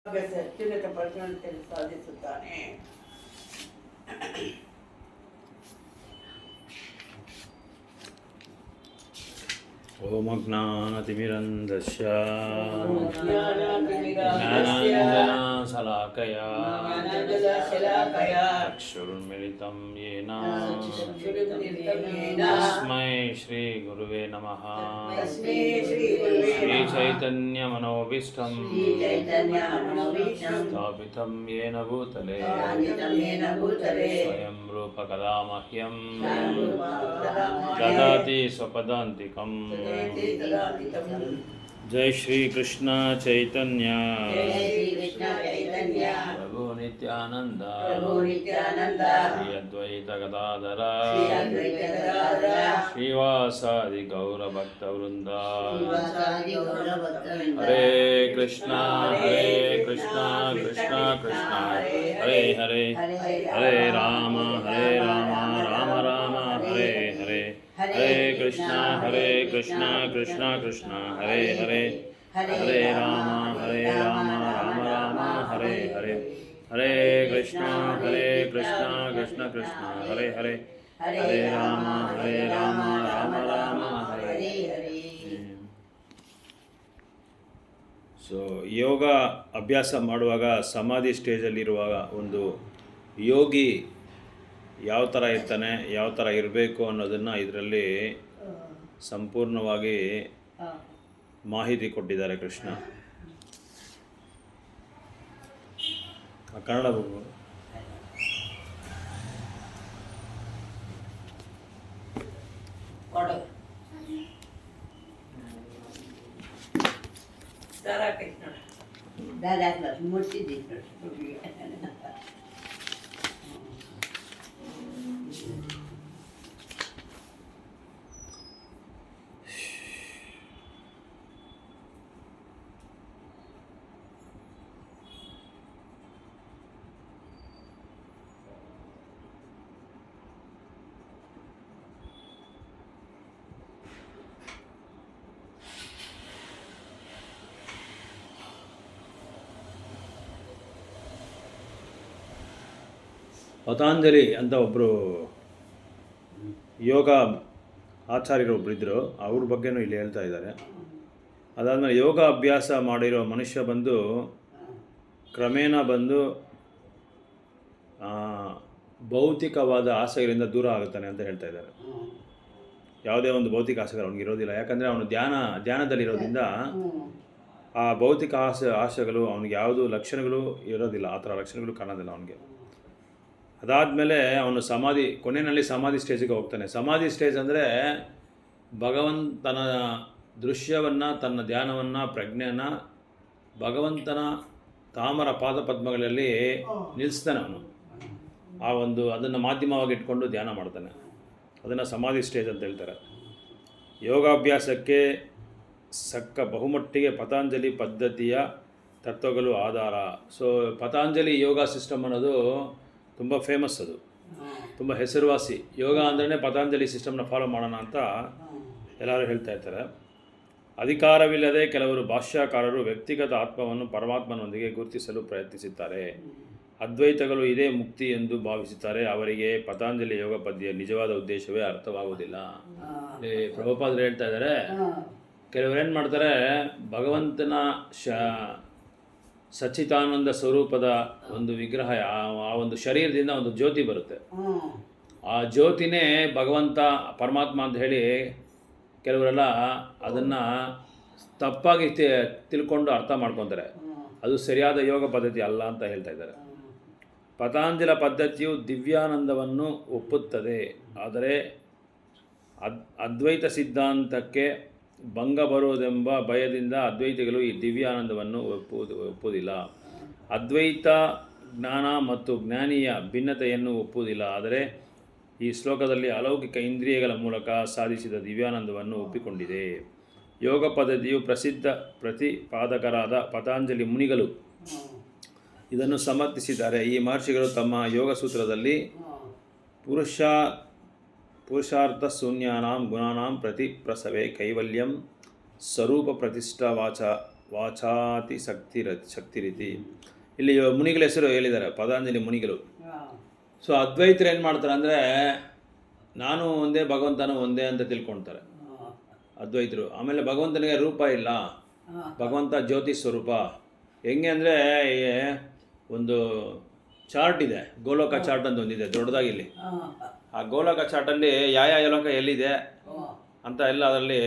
ಅತ್ಯುನ್ನತ ಪರಿಣಾಮತೆಯನ್ನು ಸಾಧಿಸುತ್ತಾನೆ. ಓಂ ಅಜ್ಞಾನತಿಮಿರಂಧಸ್ಯ ಜ್ಞಾನಾಂಜನಶಲಾಕಯಾ ಚಕ್ಷುರುನ್ಮಿಲಿತಂ ಯೇನ ತಸ್ಮೈ ಶ್ರೀ ಗುರುವೇ ನಮಃ. ಶ್ರೀ ಚೈತನ್ಯ ಮನೋಭೀಷ್ಟಂ ಸ್ಥಾಪಿತಂ ಯೇನ ಭೂತಲೆ ಸ್ವಯಂ ರೂಪ ಕದಾ ಮಹ್ಯಂ ದದಾತಿ ಸ್ವಪದಾಂತಿಕಂ. जय श्री कृष्ण चैतन्य प्रभु नित्यानंद श्री अद्वैत गदाधर श्रीवासादि गौर भक्त वृंद. हरे कृष्णा कृष्णा कृष्णा हरे हरे हरे राम राम राम हरे हरे. हरे कृष्णा कृष्णा कृष्णा हरे हरे हरे राम राम राम हरे हरे. हरे कृष्णा कृष्णा कृष्णा हरे हरे हरे राम राम राम हरे हरे. ಸೊ ಯೋಗ ಅಭ್ಯಾಸ ಮಾಡುವಾಗ ಸಮಾಧಿ ಸ್ಟೇಜಲ್ಲಿರುವಾಗ ಒಂದು ಯೋಗಿ ಯಾವ ಥರ ಇರ್ತಾನೆ, ಯಾವ ಥರ ಇರಬೇಕು ಅನ್ನೋದನ್ನು ಇದರಲ್ಲಿ ಸಂಪೂರ್ಣವಾಗಿ ಮಾಹಿತಿ ಕೊಟ್ಟಿದ್ದಾರೆ ಕೃಷ್ಣ. ಕನ್ನಡ ಬುಕ್ ಪತಾಂಜಲಿ ಅಂತ ಒಬ್ಬರು ಯೋಗ ಆಚಾರ್ಯರು ಒಬ್ಬರಿದ್ದರು, ಅವ್ರ ಬಗ್ಗೆನೂ ಇಲ್ಲಿ ಹೇಳ್ತಾ ಇದ್ದಾರೆ. ಅದಾದಮೇಲೆ ಯೋಗ ಅಭ್ಯಾಸ ಮಾಡಿರೋ ಮನುಷ್ಯ ಬಂದು ಕ್ರಮೇಣ ಬಂದು ಭೌತಿಕವಾದ ಆಸೆಗಳಿಂದ ದೂರ ಆಗುತ್ತಾನೆ ಅಂತ ಹೇಳ್ತಾ ಇದ್ದಾರೆ. ಯಾವುದೇ ಒಂದು ಭೌತಿಕ ಆಸೆಗಳು ಅವ್ನಿಗೆ ಇರೋದಿಲ್ಲ, ಯಾಕಂದರೆ ಅವನು ಧ್ಯಾನದಲ್ಲಿರೋದ್ರಿಂದ ಆ ಭೌತಿಕ ಆಸೆಗಳು ಅವನಿಗೆ ಯಾವುದೂ ಲಕ್ಷಣಗಳು ಇರೋದಿಲ್ಲ, ಆ ಥರ ಲಕ್ಷಣಗಳು ಕಾಣೋದಿಲ್ಲ ಅವನಿಗೆ. ಅದಾದಮೇಲೆ ಅವನು ಕೊನೆಯಲ್ಲಿ ಸಮಾಧಿ ಸ್ಟೇಜಿಗೆ ಹೋಗ್ತಾನೆ. ಸಮಾಧಿ ಸ್ಟೇಜ್ ಅಂದರೆ ಭಗವಂತನ ದೃಶ್ಯವನ್ನು, ತನ್ನ ಧ್ಯಾನವನ್ನು, ಪ್ರಜ್ಞೆಯನ್ನು ಭಗವಂತನ ತಾಮರ ಪಾದಪದ್ಮಗಳಲ್ಲಿ ನಿಲ್ಲಿಸ್ತಾನೆ ಅವನು. ಅದನ್ನು ಮಾಧ್ಯಮವಾಗಿ ಇಟ್ಕೊಂಡು ಧ್ಯಾನ ಮಾಡ್ತಾನೆ. ಅದನ್ನು ಸಮಾಧಿ ಸ್ಟೇಜ್ ಅಂತ ಹೇಳ್ತಾರೆ. ಯೋಗಾಭ್ಯಾಸಕ್ಕೆ ಬಹುಮಟ್ಟಿಗೆ ಪತಾಂಜಲಿ ಪದ್ಧತಿಯ ತತ್ವಗಳು ಆಧಾರ. ಸೊ ಪತಾಂಜಲಿ ಯೋಗ ಸಿಸ್ಟಮ್ ಅನ್ನೋದು ತುಂಬ ಫೇಮಸ್, ಅದು ತುಂಬ ಹೆಸರುವಾಸಿ. ಯೋಗ ಅಂದ್ರೇ ಪತಾಂಜಲಿ ಸಿಸ್ಟಮ್ನ ಫಾಲೋ ಮಾಡೋಣ ಅಂತ ಎಲ್ಲರೂ ಹೇಳ್ತಾ ಇರ್ತಾರೆ. ಅಧಿಕಾರವಿಲ್ಲದೆ ಕೆಲವರು ಭಾಷ್ಯಕಾರರು ವ್ಯಕ್ತಿಗತ ಆತ್ಮವನ್ನು ಪರಮಾತ್ಮನೊಂದಿಗೆ ಗುರುತಿಸಲು ಪ್ರಯತ್ನಿಸುತ್ತಾರೆ. ಅದ್ವೈತಗಳು ಇದೇ ಮುಕ್ತಿ ಎಂದು ಭಾವಿಸುತ್ತಾರೆ. ಅವರಿಗೆ ಪತಾಂಜಲಿ ಯೋಗ ಪದ್ಧತಿಯ ನಿಜವಾದ ಉದ್ದೇಶವೇ ಅರ್ಥವಾಗುವುದಿಲ್ಲ. ಪ್ರಭುಪಾದರು ಹೇಳ್ತಾ ಇದ್ದಾರೆ, ಕೆಲವರು ಏನು ಮಾಡ್ತಾರೆ, ಭಗವಂತನ ಸಚ್ಚಿದಾನಂದ ಸ್ವರೂಪದ ಒಂದು ವಿಗ್ರಹ, ಆ ಒಂದು ಶರೀರದಿಂದ ಒಂದು ಜ್ಯೋತಿ ಬರುತ್ತೆ. ಆ ಜ್ಯೋತಿನೇ ಭಗವಂತ ಪರಮಾತ್ಮ ಅಂತ ಹೇಳಿ ಕೆಲವರೆಲ್ಲ ಅದನ್ನು ತಪ್ಪಾಗಿ ತಿಳ್ಕೊಂಡು ಅರ್ಥ ಮಾಡ್ಕೊತಾರೆ. ಅದು ಸರಿಯಾದ ಯೋಗ ಪದ್ಧತಿ ಅಲ್ಲ ಅಂತ ಹೇಳ್ತಾ ಇದ್ದಾರೆ. ಪತಾಂಜಲ ಪದ್ಧತಿಯು ದಿವ್ಯಾನಂದವನ್ನು ಒಪ್ಪುತ್ತದೆ, ಆದರೆ ಅದ್ವೈತ ಸಿದ್ಧಾಂತಕ್ಕೆ ಭಂಗ ಬರುವುದೆಂಬ ಭಯದಿಂದ ಅದ್ವೈತಿಗಳು ಈ ದಿವ್ಯಾನಂದವನ್ನು ಒಪ್ಪುವುದಿಲ್ಲ. ಅದ್ವೈತ ಜ್ಞಾನ ಮತ್ತು ಜ್ಞಾನಿಯ ಭಿನ್ನತೆಯನ್ನು ಒಪ್ಪುವುದಿಲ್ಲ, ಆದರೆ ಈ ಶ್ಲೋಕದಲ್ಲಿ ಅಲೌಕಿಕ ಇಂದ್ರಿಯಗಳ ಮೂಲಕ ಸಾಧಿಸಿದ ದಿವ್ಯಾನಂದವನ್ನು ಒಪ್ಪಿಕೊಂಡಿದೆ. ಯೋಗ ಪದ್ಧತಿಯು ಪ್ರಸಿದ್ಧ ಪ್ರತಿಪಾದಕರಾದ ಪತಾಂಜಲಿ ಮುನಿಗಳು ಇದನ್ನು ಸಮರ್ಥಿಸಿದ್ದಾರೆ. ಈ ಮಹರ್ಷಿಗಳು ತಮ್ಮ ಯೋಗ ಸೂತ್ರದಲ್ಲಿ ಪುರುಷಾರ್ಥ ಶೂನ್ಯಾನಾಂ ಗುಣಾನಾಂ ಪ್ರತಿ ಪ್ರಸವೇ ಕೈವಲ್ಯಂ ಸ್ವರೂಪ ಪ್ರತಿಷ್ಠಾವಾಚ ವಾಚಾತಿ ಶಕ್ತಿ ರೀತಿ. ಇಲ್ಲಿ ಮುನಿಗಳ ಹೆಸರು ಹೇಳಿದ್ದಾರೆ, ಪತಂಜಲಿ ಮುನಿಗಳು. ಸೊ ಅದ್ವೈತರು ಏನು ಮಾಡ್ತಾರೆ ಅಂದರೆ ನಾನು ಒಂದೇ, ಭಗವಂತನೂ ಒಂದೇ ಅಂತ ತಿಳ್ಕೊಳ್ತಾರೆ ಅದ್ವೈತರು. ಆಮೇಲೆ ಭಗವಂತನಿಗೆ ರೂಪ ಇಲ್ಲ, ಭಗವಂತ ಜ್ಯೋತಿ ಸ್ವರೂಪ. ಹೆಂಗೆ ಅಂದರೆ ಒಂದು ಚಾರ್ಟ್ ಇದೆ, ಗೋಲೋಕ ಚಾರ್ಟ್ ಅಂತ ಒಂದಿದೆ ದೊಡ್ಡದಾಗಿ. ಇಲ್ಲಿ ಆ ಗೋಲೋಕ ಚಾರ್ಟಲ್ಲಿ ಯಾವ ಲೋಕ ಎಲ್ಲಿದೆ ಅಂತ ಎಲ್ಲ ಅದರಲ್ಲಿ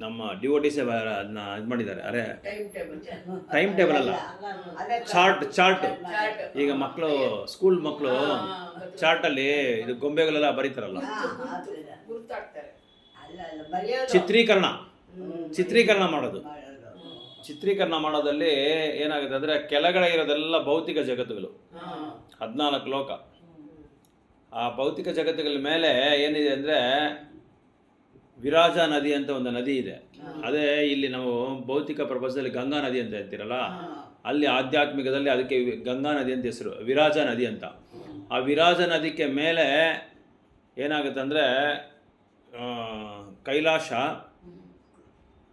ನಮ್ಮ ಡಿವೋಟಿಸೇ ಅದನ್ನ ಇದು ಮಾಡಿದ್ದಾರೆ. ಅರೆ ಟೈಮ್ ಟೇಬಲ್ ಅಲ್ಲ, ಚಾರ್ಟ್. ಈಗ ಮಕ್ಕಳು, ಸ್ಕೂಲ್ ಮಕ್ಕಳು ಚಾರ್ಟಲ್ಲಿ ಇದು ಗೊಂಬೆಗಳೆಲ್ಲ ಬರೀತಾರಲ್ಲ, ಚಿತ್ರೀಕರಣ ಮಾಡೋದು. ಚಿತ್ರೀಕರಣ ಮಾಡೋದಲ್ಲಿ ಏನಾಗುತ್ತೆ ಅಂದರೆ ಕೆಳಗಡೆ ಇರೋದೆಲ್ಲ ಭೌತಿಕ ಜಗತ್ತುಗಳು, 14 ಲೋಕ. ಆ ಭೌತಿಕ ಜಗತ್ತುಗಳ ಮೇಲೆ ಏನಿದೆ ಅಂದರೆ ವಿರಾಜ ನದಿ ಅಂತ ಒಂದು ನದಿ ಇದೆ. ಅದೇ ಇಲ್ಲಿ ನಾವು ಭೌತಿಕ ಪ್ರಪಂಚದಲ್ಲಿ ಗಂಗಾ ನದಿ ಅಂತ ಹೇಳ್ತೀರಲ್ಲ, ಅಲ್ಲಿ ಆಧ್ಯಾತ್ಮಿಕದಲ್ಲಿ ಅದಕ್ಕೆ ಗಂಗಾ ನದಿ ಅಂತ ಹೆಸರು, ವಿರಾಜ ನದಿ ಅಂತ. ಆ ವಿರಾಜ ನದಿಗೆ ಮೇಲೆ ಏನಾಗುತ್ತೆ ಅಂದರೆ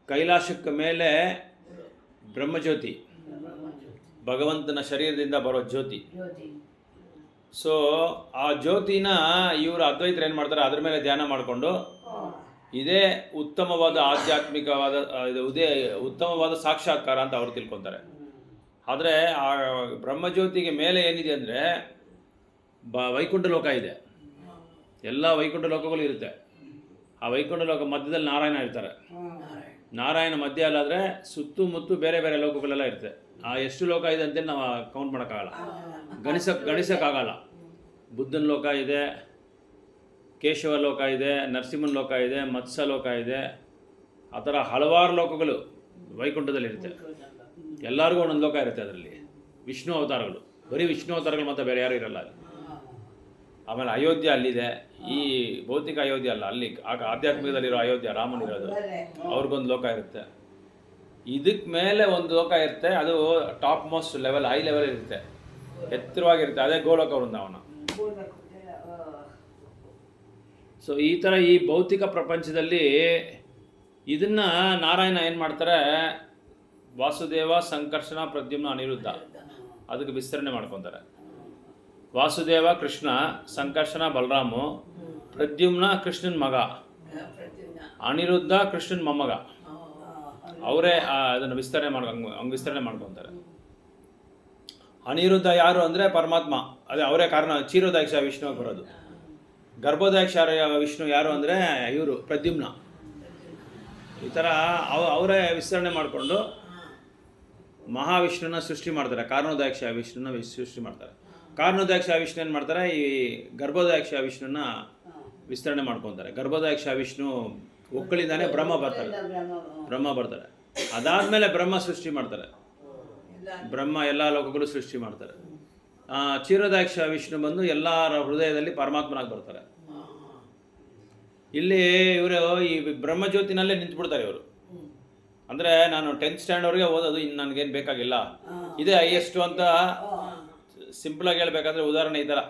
ಕೈಲಾಸಕ್ಕೆ ಮೇಲೆ ಬ್ರಹ್ಮಜ್ಯೋತಿ, ಭಗವಂತನ ಶರೀರದಿಂದ ಬರೋ ಜ್ಯೋತಿ. ಸೊ ಆ ಜ್ಯೋತಿನ ಇವರು ಅದ್ವೈತರು ಏನು ಮಾಡ್ತಾರೆ, ಅದ್ರ ಮೇಲೆ ಧ್ಯಾನ ಮಾಡಿಕೊಂಡು ಇದೇ ಉತ್ತಮವಾದ ಆಧ್ಯಾತ್ಮಿಕವಾದ ಉತ್ತಮವಾದ ಸಾಕ್ಷಾತ್ಕಾರ ಅಂತ ಅವ್ರು ತಿಳ್ಕೊತಾರೆ. ಆದರೆ ಆ ಬ್ರಹ್ಮಜ್ಯೋತಿಗೆ ಮೇಲೆ ಏನಿದೆ ಅಂದರೆ ವೈಕುಂಠ ಲೋಕ ಇದೆ, ಎಲ್ಲ ವೈಕುಂಠ ಲೋಕಗಳು ಇರುತ್ತೆ. ಆ ವೈಕುಂಠ ಲೋಕ ಮಧ್ಯದಲ್ಲಿ ನಾರಾಯಣ ಇರ್ತಾರೆ. ನಾರಾಯಣ ಮಧ್ಯ ಅಲ್ಲಾದರೆ ಸುತ್ತಮುತ್ತ ಬೇರೆ ಬೇರೆ ಲೋಕಗಳೆಲ್ಲ ಇರುತ್ತೆ. ಆ ಎಷ್ಟು ಲೋಕ ಇದೆ ಅಂತೇಳಿ ನಾವು ಕೌಂಟ್ ಮಾಡೋಕ್ಕಾಗಲ್ಲ, ಗಣಿಸೋಕ್ಕಾಗಲ್ಲ. ಬುದ್ಧನ ಲೋಕ ಇದೆ, ಕೇಶವ ಲೋಕ ಇದೆ, ನರಸಿಂಹನ ಲೋಕ ಇದೆ, ಮತ್ಸ್ಯ ಲೋಕ ಇದೆ. ಆ ಥರ ಹಲವಾರು ಲೋಕಗಳು ವೈಕುಂಠದಲ್ಲಿರುತ್ತೆ. ಎಲ್ಲರಿಗೂ ಒಂದೊಂದು ಲೋಕ ಇರುತ್ತೆ ಅದರಲ್ಲಿ. ವಿಷ್ಣು ಅವತಾರಗಳು, ಬರೀ ವಿಷ್ಣು ಅವತಾರಗಳು ಮತ್ತು ಬೇರೆ ಯಾರೂ ಇರಲ್ಲ ಅಲ್ಲಿ. ಆಮೇಲೆ ಅಯೋಧ್ಯ ಅಲ್ಲಿದೆ, ಈ ಭೌತಿಕ ಅಯೋಧ್ಯ ಅಲ್ಲ, ಅಲ್ಲಿ ಆಧ್ಯಾತ್ಮಿಕದಲ್ಲಿರೋ ಅಯೋಧ್ಯ, ರಾಮನಿರೋದು, ಅವ್ರಿಗೊಂದು ಲೋಕ ಇರುತ್ತೆ. ಇದಕ್ಕೆ ಮೇಲೆ ಒಂದು ಲೋಕ ಇರುತ್ತೆ, ಅದು top most level, high level ಇರುತ್ತೆ, ಎತ್ತರವಾಗಿರುತ್ತೆ. ಅದೇ ಗೋಲೋಕ ವೃಂದಾವನ. ಸೊ ಈ ಥರ ಈ ಭೌತಿಕ ಪ್ರಪಂಚದಲ್ಲಿ ಇದನ್ನು ನಾರಾಯಣ ಏನು ಮಾಡ್ತಾರೆ, ವಾಸುದೇವ, ಸಂಕರ್ಷಣ, ಪ್ರದ್ಯುಮ್ನ, ಅನಿರುದ್ಧ ಅದಕ್ಕೆ ವಿಸ್ತರಣೆ ಮಾಡ್ಕೊತಾರೆ. ವಾಸುದೇವ ಕೃಷ್ಣ, ಸಂಕರ್ಷಣ ಬಲರಾಮು, ಪ್ರದ್ಯುಮ್ನ ಕೃಷ್ಣನ ಮಗ, ಅನಿರುದ್ಧ ಕೃಷ್ಣನ ಮೊಮ್ಮಗ. ಅವರೇ ಅದನ್ನು ವಿಸ್ತರಣೆ ಮಾಡ್ಕೊತಾರೆ. ಅನಿರುದ್ಧ ಯಾರು ಅಂದರೆ ಪರಮಾತ್ಮ, ಅದೇ ಅವರೇ ಕಾರಣ. ಕ್ಷೀರೋದಾಕ್ಷ ವಿಷ್ಣು ಬರೋದು. ಗರ್ಭೋದಾಕ್ಷ ವಿಷ್ಣು ಯಾರು ಅಂದರೆ ಇವರು ಪ್ರದ್ಯುಮ್ನ. ಈ ಥರ ಅವರೇ ವಿಸ್ತರಣೆ ಮಾಡಿಕೊಂಡು ಮಹಾವಿಷ್ಣುನ ಸೃಷ್ಟಿ ಮಾಡ್ತಾರೆ. ಕಾರಣೋದಾಕ್ಷ ವಿಷ್ಣುನ ಸೃಷ್ಟಿ ಮಾಡ್ತಾರೆ. ಕಾರಣೋದಾಕ್ಷ ವಿಷ್ಣು ಏನು ಮಾಡ್ತಾರೆ, ಈ ಗರ್ಭೋದಾಕ್ಷ ವಿಷ್ಣುನ ವಿಸ್ತರಣೆ ಮಾಡ್ಕೊತಾರೆ. ಗರ್ಭೋದಾಕ್ಷ ವಿಷ್ಣು ಒಕ್ಕಳಿಂದಾನೆ ಬ್ರಹ್ಮ ಬರ್ತಾರೆ. ಅದಾದಮೇಲೆ ಬ್ರಹ್ಮ ಸೃಷ್ಟಿ ಮಾಡ್ತಾರೆ. ಬ್ರಹ್ಮ ಎಲ್ಲ ಲೋಕಗಳು ಸೃಷ್ಟಿ ಮಾಡ್ತಾರೆ. ಕ್ಷೀರೋದಾಕ್ಷ ವಿಷ್ಣು ಬಂದು ಎಲ್ಲರ ಹೃದಯದಲ್ಲಿ ಪರಮಾತ್ಮನಾಗಿ ಬರ್ತಾರೆ. ಇಲ್ಲಿ ಇವರು ಈ ಬ್ರಹ್ಮಜ್ಯೋತಿನಲ್ಲೇ ನಿಂತ್ಬಿಡ್ತಾರೆ ಇವರು. ಅಂದರೆ ನಾನು 10th ಸ್ಟ್ಯಾಂಡರ್ಡ್ವರೆಗೆ ಓದೋದು, ಇನ್ನು ನನಗೇನು ಬೇಕಾಗಿಲ್ಲ, ಇದೇ ಹೈಯೆಸ್ಟು ಅಂತ. ಸಿಂಪಲಾಗಿ ಹೇಳ್ಬೇಕಾದ್ರೆ ಉದಾಹರಣೆ ಈ ಥರ,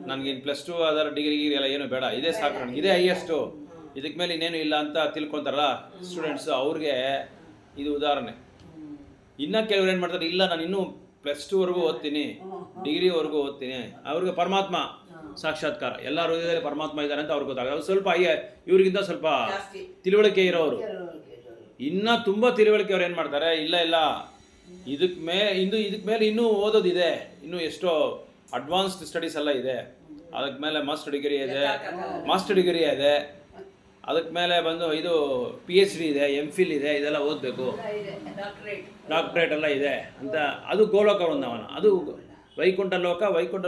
ನನಗೇನು +2 ಅದರ ಡಿಗ್ರಿ ಎಲ್ಲ ಏನು ಬೇಡ, ಇದೇ ಸಾಕು ನನಗೆ, ಇದೇ ಹೈಯೆಸ್ಟು, ಇದಕ್ಕೆ ಮೇಲೆ ಇನ್ನೇನು ಇಲ್ಲ ಅಂತ ತಿಳ್ಕೊತಾರಲ್ಲ ಸ್ಟೂಡೆಂಟ್ಸು, ಅವ್ರಿಗೆ ಇದು ಉದಾಹರಣೆ. ಇನ್ನು ಕೆಲವ್ರು ಏನು ಮಾಡ್ತಾರೆ, ಇಲ್ಲ ನಾನು ಇನ್ನೂ +2ವರೆಗೂ ಓದ್ತೀನಿ, ಡಿಗ್ರಿವರೆಗೂ ಓದ್ತೀನಿ, ಅವ್ರಿಗೆ ಪರಮಾತ್ಮ ಸಾಕ್ಷಾತ್ಕಾರ, ಎಲ್ಲ ಹೃದಯದಲ್ಲಿ ಪರಮಾತ್ಮ ಇದ್ದಾರೆ ಅಂತ ಅವ್ರಿಗೆ ಗೊತ್ತಾಗ. ಸ್ವಲ್ಪ ಇವ್ರಿಗಿಂತ ಸ್ವಲ್ಪ ತಿಳುವಳಿಕೆ ಇರೋರು, ಇನ್ನೂ ತುಂಬ ತಿಳುವಳಿಕೆ ಅವ್ರು ಏನು ಮಾಡ್ತಾರೆ, ಇಲ್ಲ ಇದಕ್ಕೆ ಮೇಲೆ ಇನ್ನೂ ಓದೋದಿದೆ, ಇನ್ನೂ ಎಷ್ಟೋ ಅಡ್ವಾನ್ಸ್ಡ್ ಸ್ಟಡೀಸ್ ಎಲ್ಲ ಇದೆ, ಅದಕ್ಕೆ ಮೇಲೆ ಮಾಸ್ಟರ್ ಡಿಗ್ರಿ ಇದೆ, ಅದಕ್ಕೆ ಮೇಲೆ ಬಂದು ಇದು PhD ಇದೆ, MPhil ಇದೆ, ಇದೆಲ್ಲ ಓದಬೇಕು, ಡಾಕ್ಟ್ರೇಟ್ ಎಲ್ಲ ಇದೆ ಅಂತ. ಅದು ಗೋಲೋಕ ವೃಂದಾವನ, ಅದು ವೈಕುಂಠ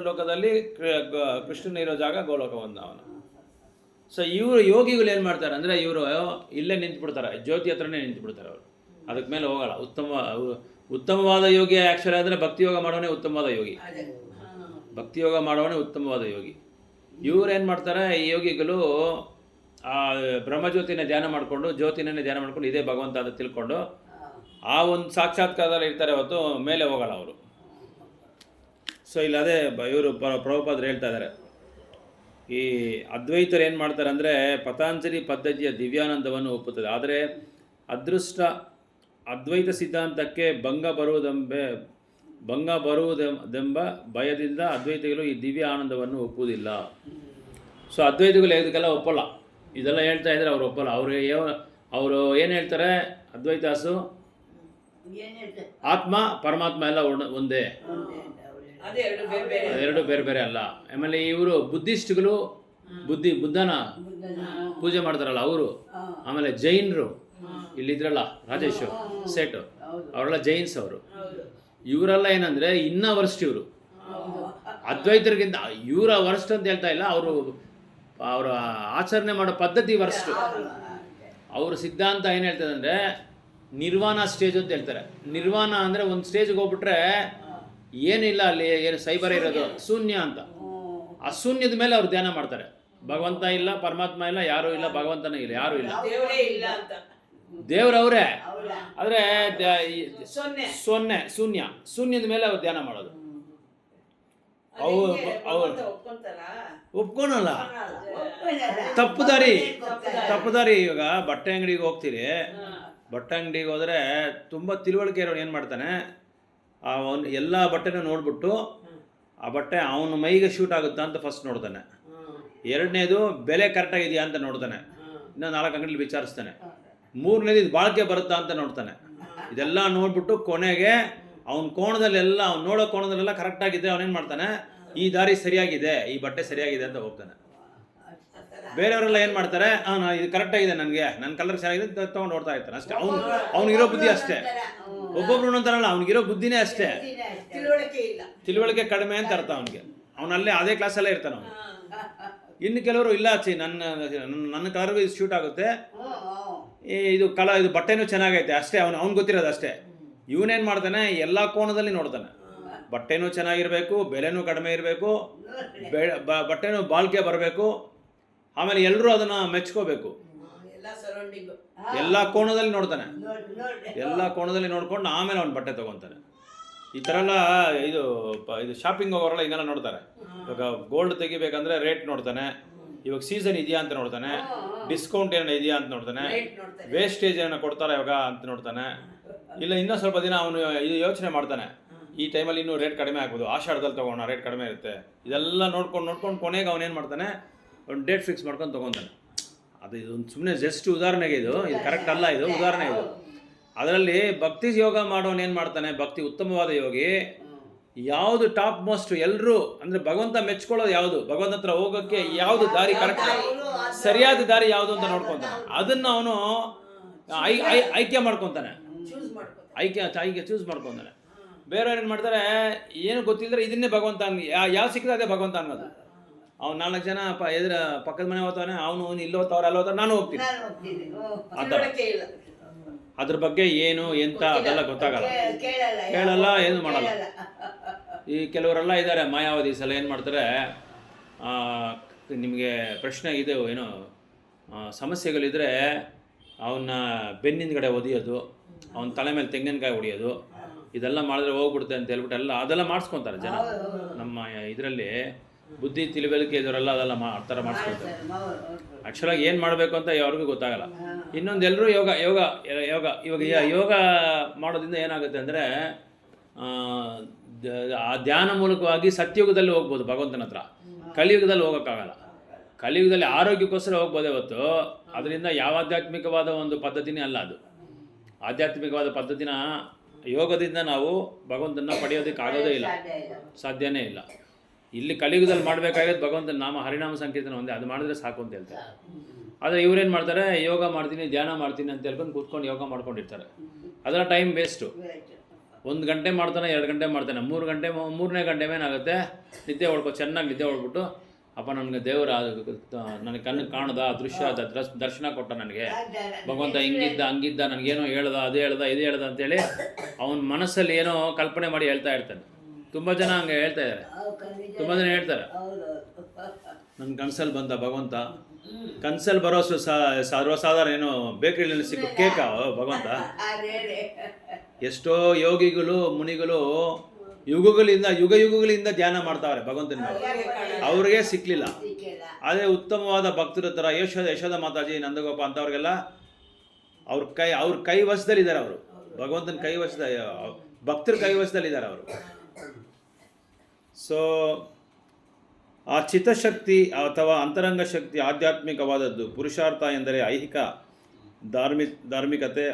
ಲೋಕದಲ್ಲಿ ಕೃಷ್ಣನ ಇರೋ ಜಾಗ ಗೋಲೋಕ ವೃಂದಾವನ. ಸೊ ಇವರು ಯೋಗಿಗಳು ಏನು ಮಾಡ್ತಾರೆ ಅಂದರೆ, ಇವರು ಇಲ್ಲೇ ನಿಂತುಬಿಡ್ತಾರೆ, ಜ್ಯೋತಿ ಹತ್ರನೇ ನಿಂತುಬಿಡ್ತಾರೆ ಅವರು, ಅದಕ್ಕೆ ಮೇಲೆ ಹೋಗಲ್ಲ. ಉತ್ತಮವಾದ ಯೋಗಿ ಆ್ಯಕ್ಚುಲಿ ಅಂದರೆ ಭಕ್ತಿಯೋಗ ಮಾಡೋನೇ ಉತ್ತಮವಾದ ಯೋಗಿ. ಇವ್ರು ಏನು ಮಾಡ್ತಾರೆ, ಈ ಯೋಗಿಗಳು ಆ ಬ್ರಹ್ಮಜ್ಯೋತಿನ ಧ್ಯಾನ ಮಾಡಿಕೊಂಡು, ಜ್ಯೋತಿನೇ ಧ್ಯಾನ ಮಾಡ್ಕೊಂಡು ಇದೇ ಭಗವಂತ ಅಂತ ತಿಳ್ಕೊಂಡು ಆ ಒಂದು ಸಾಕ್ಷಾತ್ಕಾರದಲ್ಲಿ ಇರ್ತಾರೆ ಹೊತ್ತು ಮೇಲೆ ಹೋಗಲ್ಲ ಅವರು. ಸೊ ಇಲ್ಲಿ ಅದೇ ಇವರು ಪ್ರಭುಪಾದರು ಹೇಳ್ತಾ ಇದ್ದಾರೆ, ಈ ಅದ್ವೈತರು ಏನು ಮಾಡ್ತಾರೆ ಅಂದರೆ ಪತಂಜಲಿ ಪದ್ಧತಿಯ ದಿವ್ಯಾನಂದವನ್ನು ಒಪ್ಪುತ್ತದೆ, ಆದರೆ ಅದ್ವೈತ ಸಿದ್ಧಾಂತಕ್ಕೆ ಭಂಗ ಬರುವುದೆಂಬ ಭಯದಿಂದ ಅದ್ವೈತಿಗಳು ಈ ದಿವ್ಯ ಆನಂದವನ್ನು ಒಪ್ಪುವುದಿಲ್ಲ. ಸೊ ಅದ್ವೈತಿಗಳು ಇದಕ್ಕೆಲ್ಲ ಒಪ್ಪಲ್ಲ. ಇದೆಲ್ಲ ಹೇಳ್ತಾ ಇದ್ರೆ ಅವ್ರು ಒಪ್ಪಲ್ಲ. ಅವರು ಏನು ಹೇಳ್ತಾರೆ, ಅದ್ವೈತಾಸು ಆತ್ಮ ಪರಮಾತ್ಮ ಎಲ್ಲ ಒಂದೇ, ಎರಡು ಬೇರೆ ಬೇರೆ ಅಲ್ಲ. ಆಮೇಲೆ ಇವರು ಬುದ್ಧಿಸ್ಟ್ಗಳು ಬುದ್ಧನ ಪೂಜೆ ಮಾಡ್ತಾರಲ್ಲ ಅವರು, ಆಮೇಲೆ ಜೈನರು ಇಲ್ಲಿದ್ರಲ್ಲ ರಾಜೇಶ್ ಸೇಟು ಅವರೆಲ್ಲ ಜೈನ್ಸ್. ಅವರು ಇವರೆಲ್ಲ ಏನಂದ್ರೆ ಇನ್ನ ವರ್ಸ್ಟ್. ಇವರು ಅದ್ವೈತರಿಗಿಂತ ಇವರ ವರ್ಸ್ಟ್ ಅಂತ ಹೇಳ್ತಾ ಇಲ್ಲ, ಅವರ ಆಚರಣೆ ಮಾಡೋ ಪದ್ಧತಿ ವರ್ಸ್ಟ್. ಅವ್ರ ಸಿದ್ಧಾಂತ ಏನು ಹೇಳ್ತದೆ ಅಂದರೆ ನಿರ್ವಾಣ ಸ್ಟೇಜ್ ಅಂತ ಹೇಳ್ತಾರೆ. ನಿರ್ವಾಣ ಅಂದರೆ ಒಂದು ಸ್ಟೇಜ್ಗೆ ಹೋಗ್ಬಿಟ್ರೆ ಏನಿಲ್ಲ, ಅಲ್ಲಿ ಏನು ಸೈಬರ್ ಇರೋದು ಶೂನ್ಯ ಅಂತ. ಆ ಶೂನ್ಯದ ಮೇಲೆ ಅವ್ರು ಧ್ಯಾನ ಮಾಡ್ತಾರೆ. ಭಗವಂತ ಇಲ್ಲ, ಪರಮಾತ್ಮ ಇಲ್ಲ, ಯಾರೂ ಇಲ್ಲ, ಭಗವಂತನೇ ಇಲ್ಲ, ಯಾರೂ ಇಲ್ಲ, ದೇವ್ರವರೇ. ಆದರೆ ಶೂನ್ಯದ ಮೇಲೆ ಅವ್ರು ಧ್ಯಾನ ಮಾಡೋದು. ಒಪ್ಕೊಳಲ್ಲ. ತಪ್ಪು ದಾರಿ. ಇವಾಗ ಬಟ್ಟೆ ಅಂಗಡಿಗೆ ಹೋಗ್ತೀರಿ, ಬಟ್ಟೆ ಅಂಗಡಿಗೆ ಹೋದರೆ ತುಂಬ ತಿಳುವಳಿಕೆ ಇರೋನು ಏನು ಮಾಡ್ತಾನೆ, ಅವನು ಎಲ್ಲ ಬಟ್ಟೆನೂ ನೋಡ್ಬಿಟ್ಟು ಆ ಬಟ್ಟೆ ಅವನ ಮೈಗೆ ಶೂಟ್ ಆಗುತ್ತಾ ಅಂತ ಫಸ್ಟ್ ನೋಡ್ತಾನೆ. ಎರಡನೇದು ಬೆಲೆ ಕರೆಕ್ಟಾಗಿದೆಯಾ ಅಂತ ನೋಡ್ತಾನೆ. ಇನ್ನು 4 ಅಂಗಡಿಲಿ ವಿಚಾರಿಸ್ತಾನೆ. ಮೂರನೇದು ಇದು ಬಾಳಿಕೆ ಬರುತ್ತಾ ಅಂತ ನೋಡ್ತಾನೆ. ಇದೆಲ್ಲ ನೋಡ್ಬಿಟ್ಟು ಕೊನೆಗೆ ಅವ್ನ ಕೋಣದಲ್ಲೆಲ್ಲ, ಅವ್ನು ನೋಡೋ ಕೋಣದಲ್ಲೆಲ್ಲ ಕರೆಕ್ಟಾಗಿದ್ದರೆ ಅವನೇನು ಮಾಡ್ತಾನೆ, ಈ ದಾರಿ ಸರಿಯಾಗಿದೆ, ಈ ಬಟ್ಟೆ ಸರಿಯಾಗಿದೆ ಅಂತ ಹೋಗ್ತಾನೆ. ಬೇರೆಯವರೆಲ್ಲ ಏನು ಮಾಡ್ತಾರೆ, ಇದು ಕರೆಕ್ಟಾಗಿದೆ, ನನಗೆ ನನ್ನ ಕಲರ್ ಚೆನ್ನಾಗಿದೆ ತೊಗೊಂಡು ನೋಡ್ತಾ ಇರ್ತಾನೆ ಅಷ್ಟೇ. ಅವ್ನಿಗಿರೋ ಬುದ್ಧಿ ಅಷ್ಟೇ. ಒಬ್ಬೊಬ್ರು ಅಂತಾರಲ್ಲ, ಅವ್ನಿಗಿರೋ ಬುದ್ಧಿನೇ ಅಷ್ಟೇ, ತಿಳುವಳಿಕೆ ಕಡಿಮೆ ಅಂತ ಅರ್ಥ ಅವನಿಗೆ. ಅವನಲ್ಲೇ ಅದೇ ಕ್ಲಾಸಲ್ಲೇ ಇರ್ತಾನೆ ಅವನು. ಇನ್ನು ಕೆಲವರು ಇಲ್ಲ, ನನ್ನ ಕಲರ್ಗೂ ಇದು ಶೂಟ್ ಆಗುತ್ತೆ, ಇದು ಬಟ್ಟೆನೂ ಚೆನ್ನಾಗೈತೆ ಅಷ್ಟೇ, ಅವ್ನು ಗೊತ್ತಿರೋದು ಅಷ್ಟೇ. ಇವನೇನು ಮಾಡ್ತಾನೆ, ಎಲ್ಲ ಕೋಣದಲ್ಲಿ ನೋಡ್ತಾನೆ. ಬಟ್ಟೆನೂ ಚೆನ್ನಾಗಿರಬೇಕು, ಬೆಲೆನೂ ಕಡಿಮೆ ಇರಬೇಕು, ಬಟ್ಟೆನೂ ಬಾಳ್ಕೆ ಬರಬೇಕು, ಆಮೇಲೆ ಎಲ್ಲರೂ ಅದನ್ನು ಮೆಚ್ಕೋಬೇಕು. ಎಲ್ಲ ಕೋಣದಲ್ಲಿ ನೋಡ್ತಾನೆ. ಎಲ್ಲ ಕೋಣದಲ್ಲಿ ನೋಡ್ಕೊಂಡು ಆಮೇಲೆ ಅವ್ನು ಬಟ್ಟೆ ತೊಗೊತಾನೆ. ಈ ಥರ ಎಲ್ಲ ಇದು ಶಾಪಿಂಗ್ ಹೋಗೋರೆಲ್ಲ ಹಿಂಗೆಲ್ಲ ನೋಡ್ತಾರೆ. ಇವಾಗ ಗೋಲ್ಡ್ ತೆಗಿಬೇಕಂದ್ರೆ ರೇಟ್ ನೋಡ್ತಾನೆ, ಇವಾಗ ಸೀಸನ್ ಇದೆಯಾ ಅಂತ ನೋಡ್ತಾನೆ, ಡಿಸ್ಕೌಂಟ್ ಏನೋ ಇದೆಯಾ ಅಂತ ನೋಡ್ತಾನೆ, ವೇಸ್ಟೇಜ್ ಏನೋ ಕೊಡ್ತಾರೆ ಇವಾಗ ಅಂತ ನೋಡ್ತಾನೆ. ಇಲ್ಲ ಇನ್ನೂ ಸ್ವಲ್ಪ ದಿನ ಅವನು ಇದು ಯೋಚನೆ ಮಾಡ್ತಾನೆ, ಈ ಟೈಮಲ್ಲಿ ಇನ್ನೂ ರೇಟ್ ಕಡಿಮೆ ಆಗ್ಬೋದು, ಆಷಾಢದಲ್ಲಿ ತೊಗೋಣ, ರೇಟ್ ಕಡಿಮೆ ಇರುತ್ತೆ. ಇದೆಲ್ಲ ನೋಡ್ಕೊಂಡು ಕೊನೆಗೆ ಅವನೇನು ಮಾಡ್ತಾನೆ, ಒಂದು ಡೇಟ್ ಫಿಕ್ಸ್ ಮಾಡ್ಕೊಂಡು ತೊಗೊತಾನೆ. ಇದೊಂದು ಸುಮ್ಮನೆ ಜಸ್ಟ್ ಉದಾಹರಣೆಗೆ, ಇದು ಕರೆಕ್ಟ್ ಅಲ್ಲ, ಇದು ಉದಾಹರಣೆ. ಇದು ಅದರಲ್ಲಿ ಭಕ್ತಿ ಯೋಗ ಮಾಡೋನು ಏನು ಮಾಡ್ತಾನೆ, ಭಕ್ತಿ ಉತ್ತಮವಾದ ಯೋಗಿ ಯಾವುದು ಟಾಪ್ ಮೋಸ್ಟ್, ಎಲ್ಲರೂ ಅಂದರೆ ಭಗವಂತ ಮೆಚ್ಕೊಳ್ಳೋದು ಯಾವುದು, ಭಗವಂತ ಹತ್ರ ಹೋಗೋಕ್ಕೆ ಯಾವುದು ದಾರಿ ಕರೆಕ್ಟ್, ಸರಿಯಾದ ದಾರಿ ಯಾವುದು ಅಂತ ನೋಡ್ಕೊತಾನೆ. ಅದನ್ನು ಅವನು ಆಯ್ಕೆ ಮಾಡ್ಕೊತಾನೆ, ಆಯ್ಕೆ ಚೂಸ್ ಮಾಡ್ಕೊತಾನೆ. ಬೇರೆಯವ್ರು ಏನು ಮಾಡ್ತಾರೆ, ಏನು ಗೊತ್ತಿಲ್ಲದ್ರೆ ಇದನ್ನೇ ಭಗವಂತ ಯಾವ ಸಿಕ್ಕಿದ್ರೆ ಅದೇ ಭಗವಂತ ಅನ್ನೋದು. ಅವ್ನು 4 ಜನ ಪಕ್ಕದ ಮನೆ ಹೋಗ್ತಾನೆ, ಅವನು ಇಲ್ಲಿ ಹೋಗ್ತಾವ್ರೆ, ಅಲ್ಲಿ ಹೋಗ್ತಾರೆ, ನಾನು ಹೋಗ್ತೀನಿ. ಅದ್ರ ಬಗ್ಗೆ ಏನು ಎಂತ ಅದೆಲ್ಲ ಗೊತ್ತಾಗಲ್ಲ, ಕೇಳಲ್ಲ, ಏನು ಮಾಡಲ್ಲ. ಈ ಕೆಲವರೆಲ್ಲ ಇದ್ದಾರೆ ಮಾಯಾವಾದಿ. ಸಲ ಏನು ಮಾಡ್ತಾರೆ, ನಿಮಗೆ ಪ್ರಶ್ನೆ ಇದೆ ಏನೋ ಸಮಸ್ಯೆಗಳಿದ್ರೆ ಅವನ್ನ ಬೆನ್ನಿಂದಗಡೆ ಒದಿಯೋದು, ಅವನ ತಲೆ ಮೇಲೆ ತೆಂಗಿನಕಾಯಿ ಹೊಡಿಯೋದು, ಇದೆಲ್ಲ ಮಾಡಿದ್ರೆ ಹೋಗ್ಬಿಡುತ್ತೆ ಅಂತ ಹೇಳ್ಬಿಟ್ಟು ಅದೆಲ್ಲ ಮಾಡಿಸ್ಕೊತಾರೆ ಜನ. ನಮ್ಮ ಇದರಲ್ಲಿ ಬುದ್ಧಿ ತಿಳಿವಳಿಕೆ ಇದವರೆಲ್ಲ ಅದೆಲ್ಲ ಆ ಥರ ಮಾಡಿಸ್ಕೊತಾರೆ. ಆ್ಯಕ್ಚುಲಾಗಿ ಏನು ಮಾಡಬೇಕು ಅಂತ ಯಾರಿಗೂ ಗೊತ್ತಾಗಲ್ಲ. ಇನ್ನೊಂದು ಎಲ್ಲರೂ ಯೋಗ ಇವಾಗ ಯೋಗ ಮಾಡೋದ್ರಿಂದ ಏನಾಗುತ್ತೆ ಅಂದರೆ, ಆ ಧ್ಯಾನ ಮೂಲಕವಾಗಿ ಸತ್ಯಯುಗದಲ್ಲಿ ಹೋಗ್ಬೋದು ಭಗವಂತನ ಹತ್ರ, ಕಲಿಯುಗದಲ್ಲಿ ಹೋಗೋಕ್ಕಾಗಲ್ಲ. ಕಲಿಯುಗದಲ್ಲಿ ಆರೋಗ್ಯಕ್ಕೋಸ್ಕರ ಹೋಗ್ಬೋದೇ ಹೊತ್ತು ಅದರಿಂದ ಯಾವ ಆಧ್ಯಾತ್ಮಿಕವಾದ ಒಂದು ಪದ್ಧತಿನೇ ಅಲ್ಲ. ಅದು ಆಧ್ಯಾತ್ಮಿಕವಾದ ಪದ್ಧತಿನ ಯೋಗದಿಂದ ನಾವು ಭಗವಂತನ ಪಡೆಯೋದಕ್ಕೆ ಆಗೋದೇ ಇಲ್ಲ, ಸಾಧ್ಯನೇ ಇಲ್ಲ. ಇಲ್ಲಿ ಕಲಿಯುಗದಲ್ಲಿ ಮಾಡಬೇಕಾಗಿದ್ದು ಭಗವಂತನ ನಾಮ ಹರಿನಾಮ ಸಂಕೀರ್ತನ ಒಂದೇ, ಅದು ಮಾಡಿದ್ರೆ ಸಾಕು ಅಂತ ಹೇಳ್ತಾರೆ. ಆದರೆ ಇವ್ರೇನು ಮಾಡ್ತಾರೆ, ಯೋಗ ಮಾಡ್ತೀನಿ, ಧ್ಯಾನ ಮಾಡ್ತೀನಿ ಅಂತ ಹೇಳ್ಕೊಂಡು ಕೂತ್ಕೊಂಡು ಯೋಗ ಮಾಡ್ಕೊಂಡಿರ್ತಾರೆ. ಅದರ ಟೈಮ್ ವೇಸ್ಟು. 1 ಗಂಟೆ ಮಾಡ್ತಾನೆ, 2 ಗಂಟೆ ಮಾಡ್ತಾನೆ, 3 ಗಂಟೆ, 3ನೇ ಗಂಟೆ ಏನಾಗುತ್ತೆ, ಚೆನ್ನಾಗಿ ನಿದ್ದೆ ಹೊಡ್ಬಿಟ್ಟು, ಅಪ್ಪ ನನಗೆ ದೇವರ ನನಗೆ ಕಣ್ಣಿಗೆ ಕಾಣದ ದೃಶ್ಯ ದರ್ಶನ ಕೊಟ್ಟ, ನನಗೆ ಭಗವಂತ ಹಂಗಿದ್ದ, ನನಗೇನೋ ಹೇಳ್ದ, ಅದು ಹೇಳ್ದ ಅಂತೇಳಿ ಅವನ ಮನಸ್ಸಲ್ಲಿ ಏನೋ ಕಲ್ಪನೆ ಮಾಡಿ ಹೇಳ್ತಾ ಇರ್ತಾನೆ. ತುಂಬ ಜನ ಹಂಗೆ ಹೇಳ್ತಾ ಇದ್ದಾರೆ, ತುಂಬ ಜನ ಹೇಳ್ತಾರೆ, ನನ್ನ ಕನ್ಸಲ್ಲಿ ಬಂದ ಭಗವಂತ. ಕನ್ಸಲ್ಲಿ ಬರೋ ಸರ್ವಸಾಧಾರಣ ಏನೋ ಬೇಕರಿಯಲ್ಲಿ ಸಿಕ್ಕೋ ಕೇಕ ಭಗವಂತ. ಎಷ್ಟೋ ಯೋಗಿಗಳು ಮುನಿಗಳು ಯುಗಗಳಿಂದ ಧ್ಯಾನ ಮಾಡ್ತಾವ್ರೆ ಭಗವಂತನ, ಅವ್ರಿಗೆ ಸಿಕ್ಕಲಿಲ್ಲ. ಅದೇ ಉತ್ತಮವಾದ ಭಕ್ತರ ಥರ ಯಶೋದ ಮಾತಾಜಿ, ನಂದಗೋಪ ಅಂಥವ್ರಿಗೆಲ್ಲ ಅವ್ರ ಕೈ ವಶದಲ್ಲಿದ್ದಾರೆ. ಅವರು ಭಗವಂತನ ಕೈವಶದ ಭಕ್ತರ ಕೈವಶದಲ್ಲಿದ್ದಾರೆ ಅವರು. ಸೊ ಆ ಚಿತ್ತಶಕ್ತಿ ಅಥವಾ ಅಂತರಂಗ ಶಕ್ತಿ ಆಧ್ಯಾತ್ಮಿಕವಾದದ್ದು. ಪುರುಷಾರ್ಥ ಎಂದರೆ ಐಹಿಕ ಧಾರ್ಮಿಕತೆ,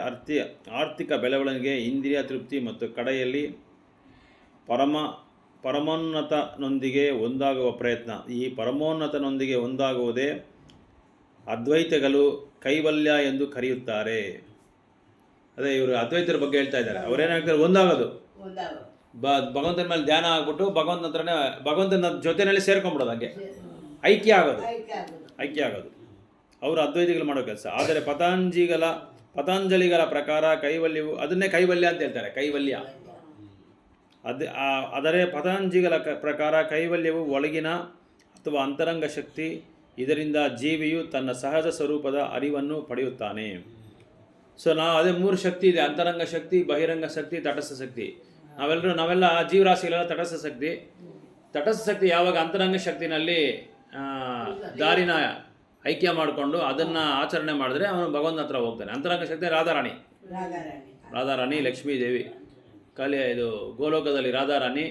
ಆರ್ಥಿಕ ಬೆಳವಣಿಗೆ, ಇಂದ್ರಿಯ ತೃಪ್ತಿ ಮತ್ತು ಕಡೆಯಲ್ಲಿ ಪರಮೋನ್ನತನೊಂದಿಗೆ ಒಂದಾಗುವ ಪ್ರಯತ್ನ. ಈ ಪರಮೋನ್ನತನೊಂದಿಗೆ ಒಂದಾಗುವುದೇ ಅದ್ವೈತಗಳು ಕೈವಲ್ಯ ಎಂದು ಕರೆಯುತ್ತಾರೆ. ಅದೇ ಇವರು ಅದ್ವೈತರ ಬಗ್ಗೆ ಹೇಳ್ತಾ ಇದ್ದಾರೆ. ಅವರೇನಾಗ್ತಾರೆ, ಒಂದಾಗೋದು, ಭಗವಂತನ ಮೇಲೆ ಧ್ಯಾನ ಆಗ್ಬಿಟ್ಟು ಭಗವಂತನ ಜೊತೆಯಲ್ಲಿ ಸೇರ್ಕೊಂಡ್ಬಿಡೋದು, ಹಂಗೆ ಐಕ್ಯ ಆಗೋದು ಅವರು ಅದ್ವೈತಿಗಳು ಮಾಡೋ ಕೆಲಸ. ಆದರೆ ಪತಂಜಲಿಗಳ ಪ್ರಕಾರ ಕೈವಲ್ಯವು, ಅದನ್ನೇ ಕೈವಲ್ಯ ಅಂತ ಹೇಳ್ತಾರೆ, ಕೈವಲ್ಯ. ಆದರೆ ಪತಂಜಲಿಗಳ ಪ್ರಕಾರ ಕೈವಲ್ಯವು ಒಳಗಿನ ಅಥವಾ ಅಂತರಂಗ ಶಕ್ತಿ. ಇದರಿಂದ ಜೀವಿಯು ತನ್ನ ಸಹಜ ಸ್ವರೂಪದ ಅರಿವನ್ನು ಪಡೆಯುತ್ತಾನೆ. ಸೊ ಅದೇ 3 ಶಕ್ತಿ ಇದೆ: ಅಂತರಂಗ ಶಕ್ತಿ, ಬಹಿರಂಗ ಶಕ್ತಿ, ತಟಸ್ಥ ಶಕ್ತಿ. ನಾವೆಲ್ಲ ಜೀವರಾಶಿಗಳೆಲ್ಲ ತಟಸ್ಥ ಶಕ್ತಿ ಯಾವಾಗ ಅಂತರಂಗ ಶಕ್ತಿನಲ್ಲಿ ದಾರಿನ ಐಕ್ಯ ಮಾಡಿಕೊಂಡು ಅದನ್ನು ಆಚರಣೆ ಮಾಡಿದ್ರೆ ಅವನು ಭಗವಂತನ ಹತ್ರ ಹೋಗ್ತಾನೆ. ಅಂತರಂಗ ಶಕ್ತಿ ರಾಧಾರಾಣಿ, ಲಕ್ಷ್ಮೀದೇವಿ. ಇದು ಗೋಲೋಕದಲ್ಲಿ ರಾಧಾರಾಣಿ,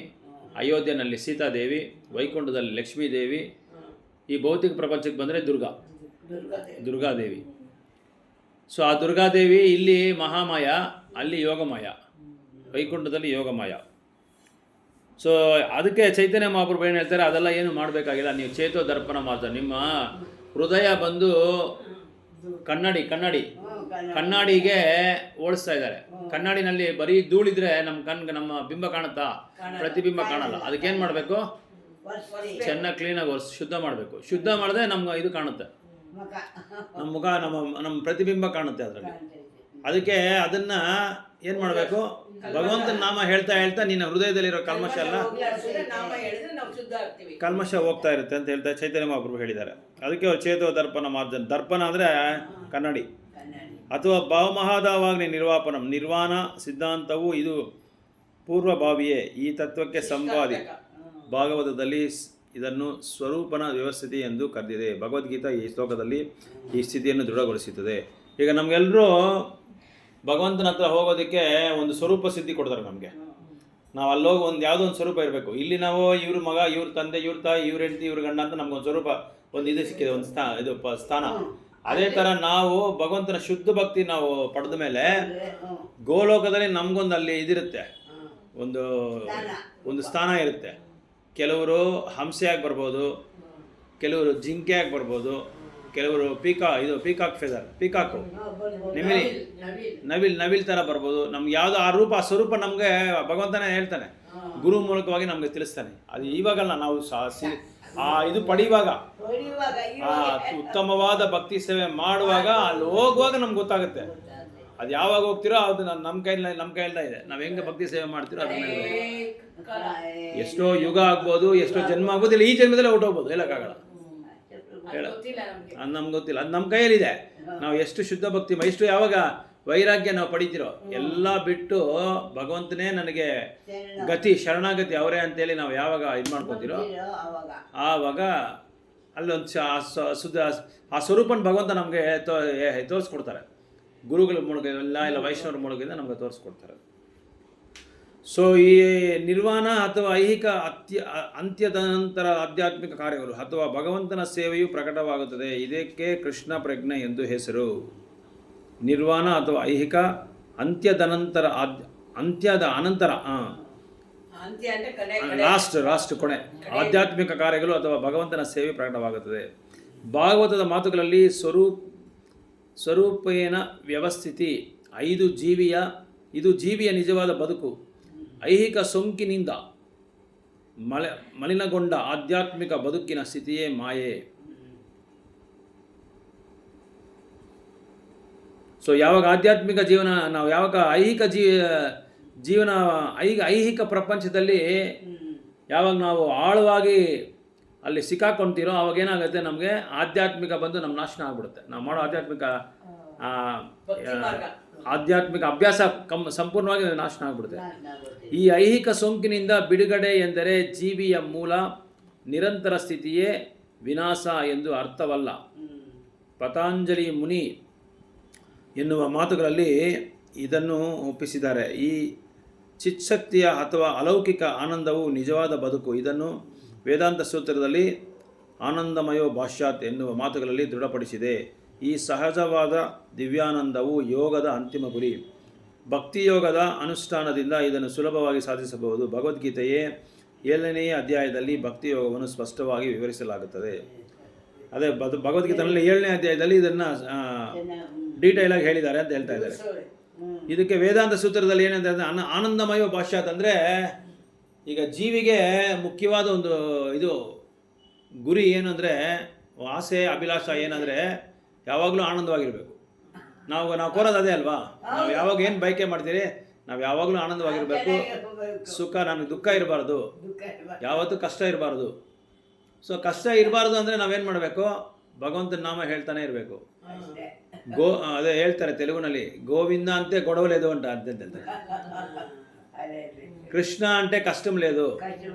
ಅಯೋಧ್ಯೆಯಲ್ಲಿ ಸೀತಾದೇವಿ, ವೈಕುಂಠದಲ್ಲಿ ಲಕ್ಷ್ಮೀದೇವಿ. ಈ ಭೌತಿಕ ಪ್ರಪಂಚಕ್ಕೆ ಬಂದರೆ ದುರ್ಗಾದೇವಿ. ಸೊ ಆ ದುರ್ಗಾದೇವಿ ಇಲ್ಲಿ ಮಹಾಮಾಯ, ಅಲ್ಲಿ ಯೋಗಮಾಯ, ವೈಕುಂಠದಲ್ಲಿ ಯೋಗಮಾಯ. ಸೊ ಅದಕ್ಕೆ ಚೈತನ್ಯ ಮಹಾಪ್ರಭು ಏನು ಹೇಳ್ತಾರೆ, ಅದೆಲ್ಲ ಏನು ಮಾಡಬೇಕಾಗಿಲ್ಲ, ನೀವು ಚೇತೋ ದರ್ಪಣ ಮಾತ್ರ. ನಿಮ್ಮ ಹೃದಯ ಬಂದು ಕನ್ನಡಿಗೆ ಓಡಿಸ್ತಾ ಇದ್ದಾರೆ. ಕನ್ನಡಿನಲ್ಲಿ ಬರೀ ಧೂಳಿದ್ರೆ ನಮ್ಮ ಬಿಂಬ ಕಾಣುತ್ತಾ? ಪ್ರತಿಬಿಂಬ ಕಾಣಲ್ಲ. ಅದಕ್ಕೇನು ಮಾಡಬೇಕು? ಚೆನ್ನಾಗಿ ಕ್ಲೀನಾಗಿ ಶುದ್ಧ ಮಾಡಬೇಕು. ಶುದ್ಧ ಮಾಡಿದ್ರೆ ನಮ್ಗೆ ಇದು ಕಾಣುತ್ತೆ, ನಮ್ಮ ಮುಖ, ನಮ್ಮ ಪ್ರತಿಬಿಂಬ ಕಾಣುತ್ತೆ ಅದರಲ್ಲಿ. ಅದಕ್ಕೆ ಅದನ್ನು ಏನು ಮಾಡಬೇಕು? ಭಗವಂತನ ನಾಮ ಹೇಳ್ತಾ ನಿನ್ನ ಹೃದಯದಲ್ಲಿರೋ ಕಲ್ಮಶ ಎಲ್ಲ ಕಲ್ಮಶ ಹೋಗ್ತಾ ಇರುತ್ತೆ ಅಂತ ಹೇಳ್ತಾ ಚೈತನ್ಯ ಮಹಾಪ್ರಭು ಹೇಳಿದ್ದಾರೆ. ಅದಕ್ಕೆ ಅವ್ರು ಚೇತೋ ದರ್ಪಣ ಮಾರ್ಜನ. ದರ್ಪಣ ಅಂದರೆ ಕನ್ನಡಿ ಅಥವಾ ಭಾವಮಹಾದಾವಾಗ್ನಿ ನಿರ್ವಾಪನಂ. ನಿರ್ವಾಣ ಸಿದ್ಧಾಂತವು ಇದು ಪೂರ್ವಭಾವಿಯೇ. ಈ ತತ್ವಕ್ಕೆ ಸಂವಾದಿ ಭಾಗವತದಲ್ಲಿ ಇದನ್ನು ಸ್ವರೂಪನ ವ್ಯವಸ್ಥಿತಿ ಎಂದು ಕರೆದಿದೆ. ಭಗವದ್ಗೀತಾ ಈ ಶ್ಲೋಕದಲ್ಲಿ ಈ ಸ್ಥಿತಿಯನ್ನು ದೃಢಗೊಳಿಸುತ್ತದೆ. ಈಗ ನಮಗೆಲ್ಲರೂ ಭಗವಂತನ ಹತ್ರ ಹೋಗೋದಕ್ಕೆ ಒಂದು ಸ್ವರೂಪ ಸಿದ್ಧಿ ಕೊಡ್ತಾರೆ ನಮಗೆ. ನಾವು ಅಲ್ಲೋಗಿ ಯಾವುದೋ ಒಂದು ಸ್ವರೂಪ ಇರಬೇಕು. ಇಲ್ಲಿ ನಾವು ಇವ್ರ ಮಗ, ಇವ್ರ ತಂದೆ, ಇವ್ರ ತಾಯಿ, ಇವ್ರ ಹೆಂಡತಿ, ಇವ್ರ ಗಂಡ ಅಂತ ನಮ್ಗೊಂದು ಸ್ವರೂಪ, ಒಂದು ಇದು ಸಿಕ್ಕಿದೆ, ಒಂದು ಸ್ಥಾನ. ಅದೇ ಥರ ನಾವು ಭಗವಂತನ ಶುದ್ಧ ಭಕ್ತಿ ನಾವು ಪಡೆದ ಮೇಲೆ ಗೋಲೋಕದಲ್ಲಿ ನಮಗೊಂದು ಅಲ್ಲಿ ಇದಿರುತ್ತೆ, ಒಂದು ಸ್ಥಾನ ಇರುತ್ತೆ. ಕೆಲವರು ಹಂಸೆಯಾಗಿ ಬರ್ಬೋದು, ಕೆಲವರು ಜಿಂಕೆಯಾಗಿ ಬರ್ಬೋದು, ಕೆಲವರು ಪೀಕಾಕ್ ಫೆದರ್, ಪೀಕಾಕು, ನವಿಲ್ ಥರ ಬರ್ಬೋದು. ನಮ್ಗೆ ಯಾವುದೋ ಆ ರೂಪ, ಆ ಸ್ವರೂಪ ನಮಗೆ ಭಗವಂತನೇ ಹೇಳ್ತಾನೆ, ಗುರು ಮೂಲಕವಾಗಿ ನಮಗೆ ತಿಳಿಸ್ತಾನೆ. ಅದು ಇವಾಗಲ್ಲ, ನಾವು ಇದು ಪಡೆಯುವಾಗ, ಉತ್ತಮವಾದ ಭಕ್ತಿ ಸೇವೆ ಮಾಡುವಾಗ, ಅಲ್ಲಿ ಹೋಗುವಾಗ ನಮ್ಗೆ ಗೊತ್ತಾಗುತ್ತೆ. ಅದು ಯಾವಾಗ ಹೋಗ್ತಿರೋ ಅದು ನಮ್ಮ ಕೈಯಿಂದ ಇದೆ. ನಾವು ಹೆಂಗೆ ಭಕ್ತಿ ಸೇವೆ ಮಾಡ್ತಿರೋ ಅದನ್ನ ಎಷ್ಟೋ ಯುಗ ಆಗ್ಬೋದು, ಎಷ್ಟೋ ಜನ್ಮ ಆಗ್ಬೋದು, ಇಲ್ಲ ಈ ಜನ್ಮದಲ್ಲೇ ಹೊರಟೋಗ್ಬೋದು, ಹೇಳೋಕ್ಕಾಗಲ್ಲ. ಅದು ನಮ್ಗೆ ಗೊತ್ತಿಲ್ಲ, ಅದು ನಮ್ಮ ಕೈಯಲ್ಲಿದೆ. ನಾವು ಎಷ್ಟು ಶುದ್ಧ ಭಕ್ತಿ, ಎಷ್ಟು ಯಾವಾಗ ವೈರಾಗ್ಯ ನಾವು ಪಡಿತೀರೋ, ಎಲ್ಲ ಬಿಟ್ಟು ಭಗವಂತನೇ ನನಗೆ ಗತಿ, ಶರಣಾಗತಿ ಅವರೇ ಅಂತೇಳಿ ನಾವು ಯಾವಾಗ ಇದು ಮಾಡ್ಕೊತೀರೋ ಆವಾಗ ಅಲ್ಲೊಂದು ಶುದ್ಧ ಆ ಸ್ವರೂಪನ ಭಗವಂತ ನಮಗೆ ತೋರಿಸ್ಕೊಡ್ತಾರೆ. ಗುರುಗಳ ಮೂಲಕ ಇಲ್ಲ ವೈಷ್ಣವರ ಮೂಲಕದಿಂದ ನಮಗೆ ತೋರಿಸ್ಕೊಡ್ತಾರೆ. ಸೊ ಈ ನಿರ್ವಾಣ ಅಥವಾ ಐಹಿಕ ಅಂತ್ಯದ ನಂತರ ಆಧ್ಯಾತ್ಮಿಕ ಕಾರ್ಯಗಳು ಅಥವಾ ಭಗವಂತನ ಸೇವೆಯು ಪ್ರಕಟವಾಗುತ್ತದೆ. ಇದಕ್ಕೆ ಕೃಷ್ಣ ಪ್ರಜ್ಞೆ ಎಂದು ಹೆಸರು. ನಿರ್ವಾಣ ಅಥವಾ ಐಹಿಕ ಅಂತ್ಯದ ಅನಂತರ ಲಾಸ್ಟ್ ಕೊನೆ ಆಧ್ಯಾತ್ಮಿಕ ಕಾರ್ಯಗಳು ಅಥವಾ ಭಗವಂತನ ಸೇವೆ ಪ್ರಕಟವಾಗುತ್ತದೆ. ಭಾಗವತದ ಮಾತುಗಳಲ್ಲಿ ಸ್ವರೂಪೇನ ವ್ಯವಸ್ಥಿತಿ. ಇದು ಜೀವಿಯ ನಿಜವಾದ ಬದುಕು. ಐಹಿಕ ಸೋಂಕಿನಿಂದ ಮಲಿನಗೊಂಡ ಆಧ್ಯಾತ್ಮಿಕ ಬದುಕಿನ ಸ್ಥಿತಿಯೇ ಮಾಯೆ. ಸೊ ಯಾವಾಗ ಆಧ್ಯಾತ್ಮಿಕ ಜೀವನ, ನಾವು ಯಾವಾಗ ಐಹಿಕ ಪ್ರಪಂಚದಲ್ಲಿ ಯಾವಾಗ ನಾವು ಆಳವಾಗಿ ಅಲ್ಲಿ ಸಿಕ್ಕಾಕೊಂತೀರೋ ಅವಾಗ ಏನಾಗುತ್ತೆ, ನಮಗೆ ಆಧ್ಯಾತ್ಮಿಕ ಬಂದು ನಮ್ಮ ನಾಶನ ಆಗ್ಬಿಡುತ್ತೆ. ನಾವು ಮಾಡೋ ಆಧ್ಯಾತ್ಮಿಕ ಅಭ್ಯಾಸ ಸಂಪೂರ್ಣವಾಗಿ ನಾಶನ ಆಗ್ಬಿಡುತ್ತೆ. ಈ ಐಹಿಕ ಸೋಂಕಿನಿಂದ ಬಿಡುಗಡೆ ಎಂದರೆ ಜೀವಿಯ ಮೂಲ ನಿರಂತರ ಸ್ಥಿತಿಯೇ ವಿನಾಶ ಎಂದು ಅರ್ಥವಲ್ಲ. ಪತಂಜಲಿ ಮುನಿ ಎನ್ನುವ ಮಾತುಗಳಲ್ಲಿ ಇದನ್ನು ಒಪ್ಪಿಸಿದ್ದಾರೆ. ಈ ಚಿತ್ಶಕ್ತಿಯ ಅಥವಾ ಅಲೌಕಿಕ ಆನಂದವು ನಿಜವಾದ ಬದುಕು. ಇದನ್ನು ವೇದಾಂತ ಸೂತ್ರದಲ್ಲಿ ಆನಂದಮಯೋ ಭಾಷ್ಯಾತ್ ಎನ್ನುವ ಮಾತುಗಳಲ್ಲಿ ದೃಢಪಡಿಸಿದೆ. ಈ ಸಹಜವಾದ ದಿವ್ಯಾನಂದವು ಯೋಗದ ಅಂತಿಮ ಗುರಿ. ಭಕ್ತಿಯೋಗದ ಅನುಷ್ಠಾನದಿಂದ ಇದನ್ನು ಸುಲಭವಾಗಿ ಸಾಧಿಸಬಹುದು. ಭಗವದ್ಗೀತೆಯೇ 7ನೇ ಅಧ್ಯಾಯದಲ್ಲಿ ಭಕ್ತಿಯೋಗವನ್ನು ಸ್ಪಷ್ಟವಾಗಿ ವಿವರಿಸಲಾಗುತ್ತದೆ. ಅದೇ ಭಗವದ್ಗೀತೆಯಲ್ಲಿ 7ನೇ ಅಧ್ಯಾಯದಲ್ಲಿ ಇದನ್ನು ಡೀಟೇಲಾಗಿ ಹೇಳಿದ್ದಾರೆ ಅಂತ ಹೇಳ್ತಾ ಇದ್ದಾರೆ. ಇದಕ್ಕೆ ವೇದಾಂತ ಸೂತ್ರದಲ್ಲಿ ಏನಂತ ಆನಂದಮಯ ಭಾಷ್ಯಾತ್ ಅಂದರೆ, ಈಗ ಜೀವಿಗೆ ಮುಖ್ಯವಾದ ಒಂದು ಇದು ಗುರಿ ಏನು ಅಂದರೆ, ಆಸೆ ಅಭಿಲಾಷ ಏನಂದರೆ ಯಾವಾಗಲೂ ಆನಂದವಾಗಿರಬೇಕು. ನಾವು ಕೋರೋದು ಅದೇ ಅಲ್ವಾ. ನಾವು ಯಾವಾಗ ಏನು ಬಯಕೆ ಮಾಡ್ತೀರಿ, ನಾವು ಯಾವಾಗಲೂ ಆನಂದವಾಗಿರಬೇಕು. ಸುಖ, ನನಗೆ ದುಃಖ ಇರಬಾರ್ದು, ಯಾವತ್ತೂ ಕಷ್ಟ ಇರಬಾರ್ದು. ಸೊ ಕಷ್ಟ ಇರಬಾರ್ದು ಅಂದರೆ ನಾವೇನು ಮಾಡಬೇಕು, ಭಗವಂತನ ನಾಮ ಹೇಳ್ತಾನೆ ಇರಬೇಕು. ಅದೇ ಹೇಳ್ತಾರೆ ತೆಲುಗುನಲ್ಲಿ, ಗೋವಿಂದ ಅಂತೆ ಗೊಡವಲೇದು ಅಂತ ಕೃಷ್ಣ అంటే కష్టం లేదు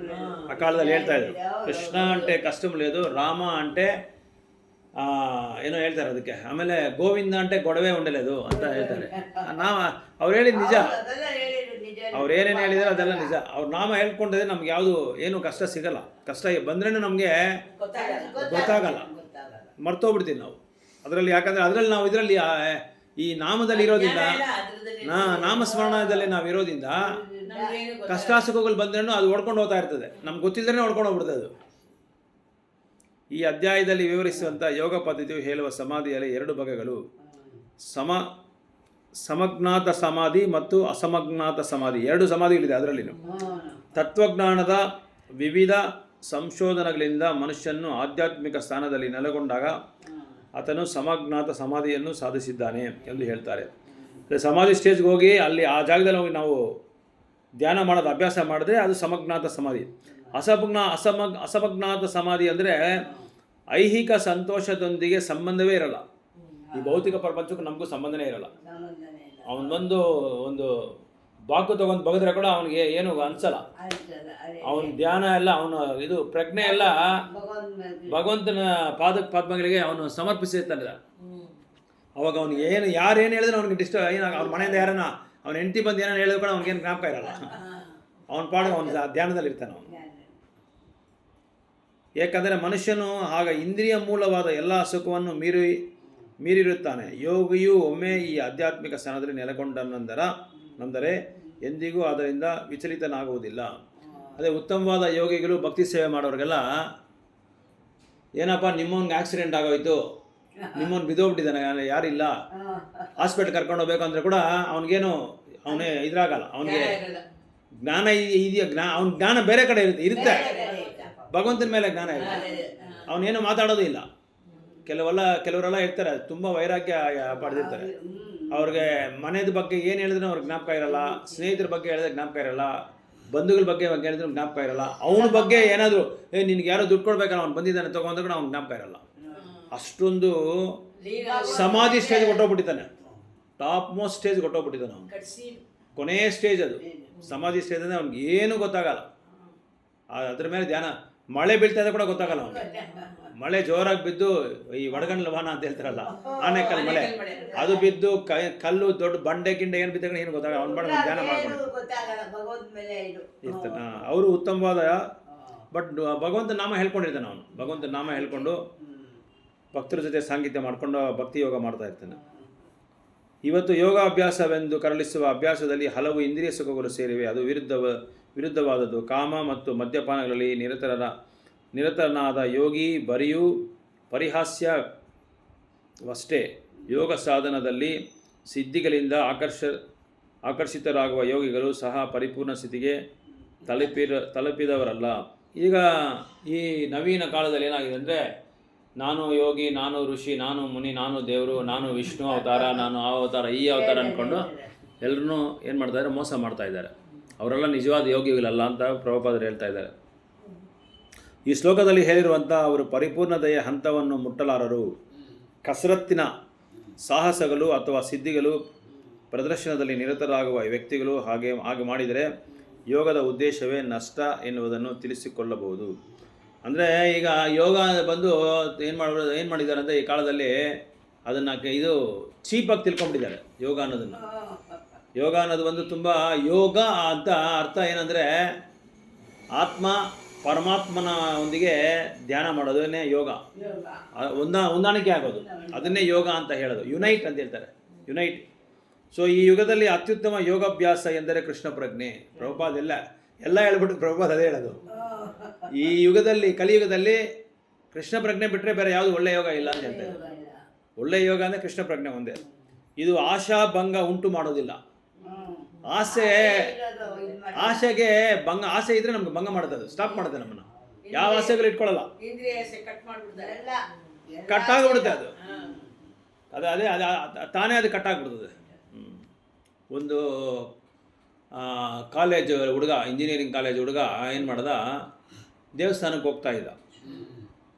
ఆ కాలದಲ್ಲಿ ಹೇಳ್ತಾ ಇದ್ರು. ಕೃಷ್ಣ అంటే కష్టం లేదు, ರಾಮ అంటే ಏನೋ ಹೇಳ್ತಾರೆ ಅದಕ್ಕೆ. ಆಮೇಲೆ ಗೋವಿಂದ అంటే ಗೊಡವೆ ఉండలేదు ಅಂತ ಹೇಳ್ತಾರೆ. ಅವ್ರು ಹೇಳಿದ ನಿಜ, ಅವ್ರು ಏನೇನು ಹೇಳಿದಾರೆ ಅದೆಲ್ಲ ನಿಜ. ಅವ್ರ ನಾಮ ಹೇಳ್ಕೊಂಡಿದ್ರೆ ನಮ್ಗೆ ಯಾವುದು ಏನು ಕಷ್ಟ ಸಿಗಲ್ಲ. ಕಷ್ಟ ಬಂದ್ರೇನು ನಮಗೆ ಗೊತ್ತಾಗಲ್ಲ, ಮರ್ತೋಗ್ಬಿಡ್ತೀವಿ ನಾವು ಅದರಲ್ಲಿ. ಯಾಕಂದರೆ ಅದರಲ್ಲಿ ನಾವು ಇದರಲ್ಲಿ ಈ ನಾಮದಲ್ಲಿ ಇರೋದ್ರಿಂದ, ನಾಮಸ್ಮರಣದಲ್ಲಿ ನಾವು ಇರೋದ್ರಿಂದ ಕಷ್ಟ ಸುಖಗಳು ಬಂದ್ರೇನು ಅದು ಓಡ್ಕೊಂಡು ಹೋಗ್ತಾ ಇರ್ತದೆ, ನಮ್ಗೆ ಗೊತ್ತಿಲ್ಲದೇ ಓಡ್ಕೊಂಡು ಹೋಗ್ಬಿಡ್ತದೆ ಅದು. ಈ ಅಧ್ಯಾಯದಲ್ಲಿ ವಿವರಿಸುವಂಥ ಯೋಗ ಪದ್ಧತಿಯು ಹೇಳುವ ಸಮಾಧಿಯಲ್ಲಿ 2 ಬಗೆಗಳು: ಸಮಜ್ಞಾತ ಸಮಾಧಿ ಮತ್ತು ಅಸಮಜ್ಞಾತ ಸಮಾಧಿ. 2 ಸಮಾಧಿಗಳಿದೆ ಅದರಲ್ಲಿ. ತತ್ವಜ್ಞಾನದ ವಿವಿಧ ಸಂಶೋಧನೆಗಳಿಂದ ಮನುಷ್ಯನು ಆಧ್ಯಾತ್ಮಿಕ ಸ್ಥಾನದಲ್ಲಿ ನೆಲೆಗೊಂಡಾಗ ಆತನು ಸಮಜ್ಞಾತ ಸಮಾಧಿಯನ್ನು ಸಾಧಿಸಿದ್ದಾನೆ ಎಂದು ಹೇಳ್ತಾರೆ. ಸಮಾಧಿ ಸ್ಟೇಜ್ಗೆ ಹೋಗಿ ಅಲ್ಲಿ ಆ ಜಾಗದಲ್ಲಿ ಹೋಗಿ ನಾವು ಧ್ಯಾನ ಮಾಡೋದು ಅಭ್ಯಾಸ ಮಾಡಿದ್ರೆ ಅದು ಸಮಜ್ಞಾತ ಸಮಾಧಿ. ಅಸಮಜ್ಞಾತ ಸಮಾಧಿ ಅಂದರೆ ಐಹಿಕ ಸಂತೋಷದೊಂದಿಗೆ ಸಂಬಂಧವೇ ಇರಲ್ಲ. ಈ ಭೌತಿಕ ಪ್ರಪಂಚಕ್ಕೂ ನಮಗೂ ಸಂಬಂಧನೇ ಇರಲ್ಲ. ಅವನೊಂದು ಒಂದು ಬಾಕು ತಗೊಂಡು ಬಗೆದ್ರೆ ಕೂಡ ಅವನಿಗೆ ಏನು ಅನ್ಸಲ್ಲ. ಅವನ ಧ್ಯಾನ ಎಲ್ಲ, ಅವನ ಇದು ಪ್ರಜ್ಞೆ ಎಲ್ಲ ಭಗವಂತನ ಪಾದ್ಮಗಳಿಗೆ ಅವನು ಸಮರ್ಪಿಸಿರ್ತಾನೆ. ಅವಾಗ ಅವ್ನಿಗೆ ಏನು ಯಾರೇನು ಹೇಳಿದ್ರೆ ಅವ್ನಿಗೆ ಏನಾಗ, ಅವ್ನ ಮನೆಯಿಂದ ಯಾರನ್ನ ಅವ್ನ ಹೆಂಡತಿ ಬಂದು ಏನೇನು ಹೇಳಿದ್ರು ಕೂಡ ಅವ್ನಿಗೇನು ಜ್ಞಾಪಕ ಇರಲ್ಲ. ಅವನ ಪಾಡು ಅವನ ಧ್ಯಾನದಲ್ಲಿ ಇರ್ತಾನೆ ಅವನು. ಏಕೆಂದರೆ ಮನುಷ್ಯನು ಆಗ ಇಂದ್ರಿಯ ಮೂಲವಾದ ಎಲ್ಲ ಸುಖವನ್ನು ಮೀರಿರುತ್ತಾನೆ. ಯೋಗಿಯು ಒಮ್ಮೆ ಈ ಆಧ್ಯಾತ್ಮಿಕ ಸ್ಥಾನದಲ್ಲಿ ನೆಲೆಗೊಂಡನೆಂದರೆ ಎಂದಿಗೂ ಅದರಿಂದ ವಿಚಲಿತನಾಗುವುದಿಲ್ಲ. ಅದೇ ಉತ್ತಮವಾದ ಯೋಗಿಗಳು ಭಕ್ತಿ ಸೇವೆ ಮಾಡೋರಿಗೆಲ್ಲ, ಏನಪ್ಪ ನಿಮ್ಮವ್ನಿಗೆ ಆಕ್ಸಿಡೆಂಟ್ ಆಗೋಯ್ತು, ನಿಮ್ಮವ್ನು ಬಿದ್ದೋಗ್ಬಿಟ್ಟಿದ್ದಾನೆ, ಯಾರಿಲ್ಲ, ಹಾಸ್ಪಿಟ್ಲ್ ಕರ್ಕೊಂಡು ಹೋಗ್ಬೇಕು ಅಂದರೆ ಕೂಡ ಅವನಿಗೇನು ಅವನೇ ಇದ್ರಾಗಲ್ಲ. ಅವನಿಗೆ ಜ್ಞಾನ ಇದೆಯಾ, ಅವನ ಜ್ಞಾನ ಬೇರೆ ಕಡೆ ಇರುತ್ತೆ, ಭಗವಂತನ ಮೇಲೆ ಜ್ಞಾನ ಇರುತ್ತೆ. ಅವನೇನು ಮಾತಾಡೋದು ಇಲ್ಲ. ಕೆಲವರೆಲ್ಲ ಇರ್ತಾರೆ, ತುಂಬ ವೈರಾಗ್ಯ ಪಡೆದಿರ್ತಾರೆ. ಅವ್ರಿಗೆ ಮನೆದ ಬಗ್ಗೆ ಏನು ಹೇಳಿದ್ರೆ ಅವ್ರಿಗೆ ಜ್ಞಾಪಕ ಇರಲ್ಲ, ಸ್ನೇಹಿತರ ಬಗ್ಗೆ ಹೇಳಿದ್ರೆ ಜ್ಞಾಪಕ ಇರಲ್ಲ, ಬಂಧುಗಳ ಬಗ್ಗೆ ಹೇಳಿದ್ರೆ ಜ್ಞಾಪಕ ಇರಲ್ಲ. ಅವನ ಬಗ್ಗೆ ಏನಾದರೂ ನಿನ್ಗೆ ಯಾರೋ ದುಡ್ಡು ಕೊಡ್ಬೇಕಲ್ಲ, ಅವ್ನು ಬಂದಿದ್ದಾನೆ ತೊಗೊಂಡ್ರೆ ಕೂಡ ಅವ್ನು ಜ್ಞಾಪಕ ಇರಲ್ಲ. ಅಷ್ಟೊಂದು ಸಮಾಧಿ ಸ್ಟೇಜ್ ಕೊಟ್ಟೋಗ್ಬಿಟ್ಟಿದ್ದಾನೆ, ಟಾಪ್ ಮೋಸ್ಟ್ ಸ್ಟೇಜ್ ಕೊಟ್ಟೋಗ್ಬಿಟ್ಟಿದ್ದಾನೆ ಅವನು. ಕೊನೆಯ ಸ್ಟೇಜ್ ಅದು ಸಮಾಧಿ ಸ್ಟೇಜ್ ಅಂದರೆ ಅವ್ನಿಗೆ ಏನೂ ಗೊತ್ತಾಗಲ್ಲ. ಅದ್ರ ಮೇಲೆ ಧ್ಯಾನ. ಮಳೆ ಬೀಳ್ತಾ ಇದ್ದರೆ ಕೂಡ ಗೊತ್ತಾಗಲ್ಲ ಅವನಿಗೆ. ಮಳೆ ಜೋರಾಗಿ ಬಿದ್ದು, ಈ ವಡಗಣ್ಣ ವಾಹನ ಅಂತ ಹೇಳ್ತಾರಲ್ಲ, ಆನೆಕಲ್ಲು ಮಳೆ, ಅದು ಬಿದ್ದು ಕಲ್ಲು ದೊಡ್ಡ ಬಂಡೆ ಗಿಂಡೆ ಏನು ಬಿದ್ದಾಗ ಏನು ಗೊತ್ತಾಗಲ್ಲ. ಅವ್ನು ಮಾಡಿ ಧ್ಯಾನ ಮಾಡ್ಕೊಂಡು ಇರ್ತಾನೆ. ಅವರು ಉತ್ತಮವಾದ ಬಟ್ ಭಗವಂತ ನಾಮ ಹೇಳ್ಕೊಂಡಿರ್ತಾನೆ. ಅವನು ಭಗವಂತ ನಾಮ ಹೇಳ್ಕೊಂಡು ಭಕ್ತರ ಜೊತೆ ಸಾಂಗತ್ಯ ಮಾಡಿಕೊಂಡು ಭಕ್ತಿ ಯೋಗ ಮಾಡ್ತಾ ಇರ್ತಾನೆ. ಇವತ್ತು ಯೋಗಾಭ್ಯಾಸವೆಂದು ಕರಳಿಸುವ ಅಭ್ಯಾಸದಲ್ಲಿ ಹಲವು ಇಂದ್ರಿಯ ಸುಖಗಳು ಸೇರಿವೆ. ಅದು ವಿರುದ್ಧವಾದದ್ದು. ಕಾಮ ಮತ್ತು ಮದ್ಯಪಾನಗಳಲ್ಲಿ ನಿರತನಾದ ಯೋಗಿ ಬರಿಯೂ ಪರಿಹಾಸ್ಯವಷ್ಟೇ. ಯೋಗ ಸಾಧನದಲ್ಲಿ ಸಿದ್ಧಿಗಳಿಂದ ಆಕರ್ಷಿತರಾಗುವ ಯೋಗಿಗಳು ಸಹ ಪರಿಪೂರ್ಣ ಸ್ಥಿತಿಗೆ ತಲುಪಿದವರಲ್ಲ. ಈಗ ಈ ನವೀನ ಕಾಲದಲ್ಲಿ ಏನಾಗಿದೆ ಅಂದರೆ, ನಾನು ಯೋಗಿ, ನಾನು ಋಷಿ, ನಾನು ಮುನಿ, ನಾನು ದೇವರು, ನಾನು ವಿಷ್ಣು ಅವತಾರ, ನಾನು ಆ ಅವತಾರ, ಈ ಅವತಾರ ಅಂದ್ಕೊಂಡು ಎಲ್ಲರೂ ಏನು ಮಾಡ್ತಾಯಿದ್ದಾರೆ, ಮೋಸ ಮಾಡ್ತಾ ಇದ್ದಾರೆ. ಅವರೆಲ್ಲ ನಿಜವಾದ ಯೋಗಿಗಳಲ್ಲ ಅಂತ ಪ್ರಭುಪಾದರು ಹೇಳ್ತಾ ಇದ್ದಾರೆ. ಈ ಶ್ಲೋಕದಲ್ಲಿ ಹೇಳಿರುವಂಥ ಅವರು ಪರಿಪೂರ್ಣತೆಯ ಹಂತವನ್ನು ಮುಟ್ಟಲಾರರು. ಕಸರತ್ತಿನ ಸಾಹಸಗಳು ಅಥವಾ ಸಿದ್ಧಿಗಳು ಪ್ರದರ್ಶನದಲ್ಲಿ ನಿರತರಾಗುವ ವ್ಯಕ್ತಿಗಳು ಹಾಗೆ ಮಾಡಿದರೆ ಯೋಗದ ಉದ್ದೇಶವೇ ನಷ್ಟ ಎನ್ನುವುದನ್ನು ತಿಳಿಸಿಕೊಳ್ಳಬಹುದು. ಅಂದರೆ ಈಗ ಯೋಗ ಬಂದು ಏನು ಮಾಡಿದ್ದಾರೆ ಅಂದರೆ ಈ ಕಾಲದಲ್ಲಿ ಅದನ್ನು ಇದು ಚೀಪಾಗಿ ತಿಳ್ಕೊಂಬಿಟ್ಟಿದ್ದಾರೆ ಯೋಗ ಅನ್ನೋದನ್ನು. ಯೋಗ ಅನ್ನೋದು ಒಂದು ತುಂಬ ಯೋಗ ಅಂತ ಅರ್ಥ ಏನಂದರೆ ಆತ್ಮ ಪರಮಾತ್ಮನ ಒಂದಿಗೆ ಧ್ಯಾನ ಮಾಡೋದನ್ನೇ ಯೋಗ, ಹೊಂದಾಣಿಕೆ ಆಗೋದು, ಅದನ್ನೇ ಯೋಗ ಅಂತ ಹೇಳೋದು. ಯುನೈಟ್ ಅಂತ ಹೇಳ್ತಾರೆ, ಯುನೈಟ್. ಸೊ ಈ ಯುಗದಲ್ಲಿ ಅತ್ಯುತ್ತಮ ಯೋಗಾಭ್ಯಾಸ ಎಂದರೆ ಕೃಷ್ಣ ಪ್ರಜ್ಞೆ. ಪ್ರಭುಪಾದ ಎಲ್ಲ ಹೇಳ್ಬಿಟ್ಟು ಪ್ರಭುಪಾದ ಅದೇ ಹೇಳೋದು. ಈ ಯುಗದಲ್ಲಿ, ಕಲಿಯುಗದಲ್ಲಿ ಕೃಷ್ಣ ಪ್ರಜ್ಞೆ ಬಿಟ್ಟರೆ ಬೇರೆ ಯಾವುದು ಒಳ್ಳೆ ಯೋಗ ಇಲ್ಲ ಅಂತ ಹೇಳ್ತಾರೆ. ಒಳ್ಳೆ ಯೋಗ ಅಂದರೆ ಕೃಷ್ಣ ಪ್ರಜ್ಞೆ ಒಂದೇ. ಇದು ಆಶಾಭಂಗ ಉಂಟು ಮಾಡೋದಿಲ್ಲ. ಆಸೆಗೆ ಭಂಗ, ಆಸೆ ಇದ್ರೆ ನಮ್ಗೆ ಭಂಗ ಮಾಡುತ್ತೆ, ಅದು ಸ್ಟಾಪ್ ಮಾಡುತ್ತೆ ನಮ್ಮನ್ನು. ಯಾವ ಆಸೆಗಳು ಇಟ್ಕೊಳ್ಳಲ್ಲ, ಕಟ್ ಆಗಿಬಿಡುತ್ತೆ ಅದು. ಅದೇ ತಾನೇ ಅದು ಕಟ್ ಆಗಿಬಿಡ್ತದೆ. ಒಂದು ಕಾಲೇಜ್ ಹುಡುಗ, ಇಂಜಿನಿಯರಿಂಗ್ ಕಾಲೇಜ್ ಹುಡುಗ ಏನು ಮಾಡ್ದ, ದೇವಸ್ಥಾನಕ್ಕೆ ಹೋಗ್ತಾ ಇದ್ದ.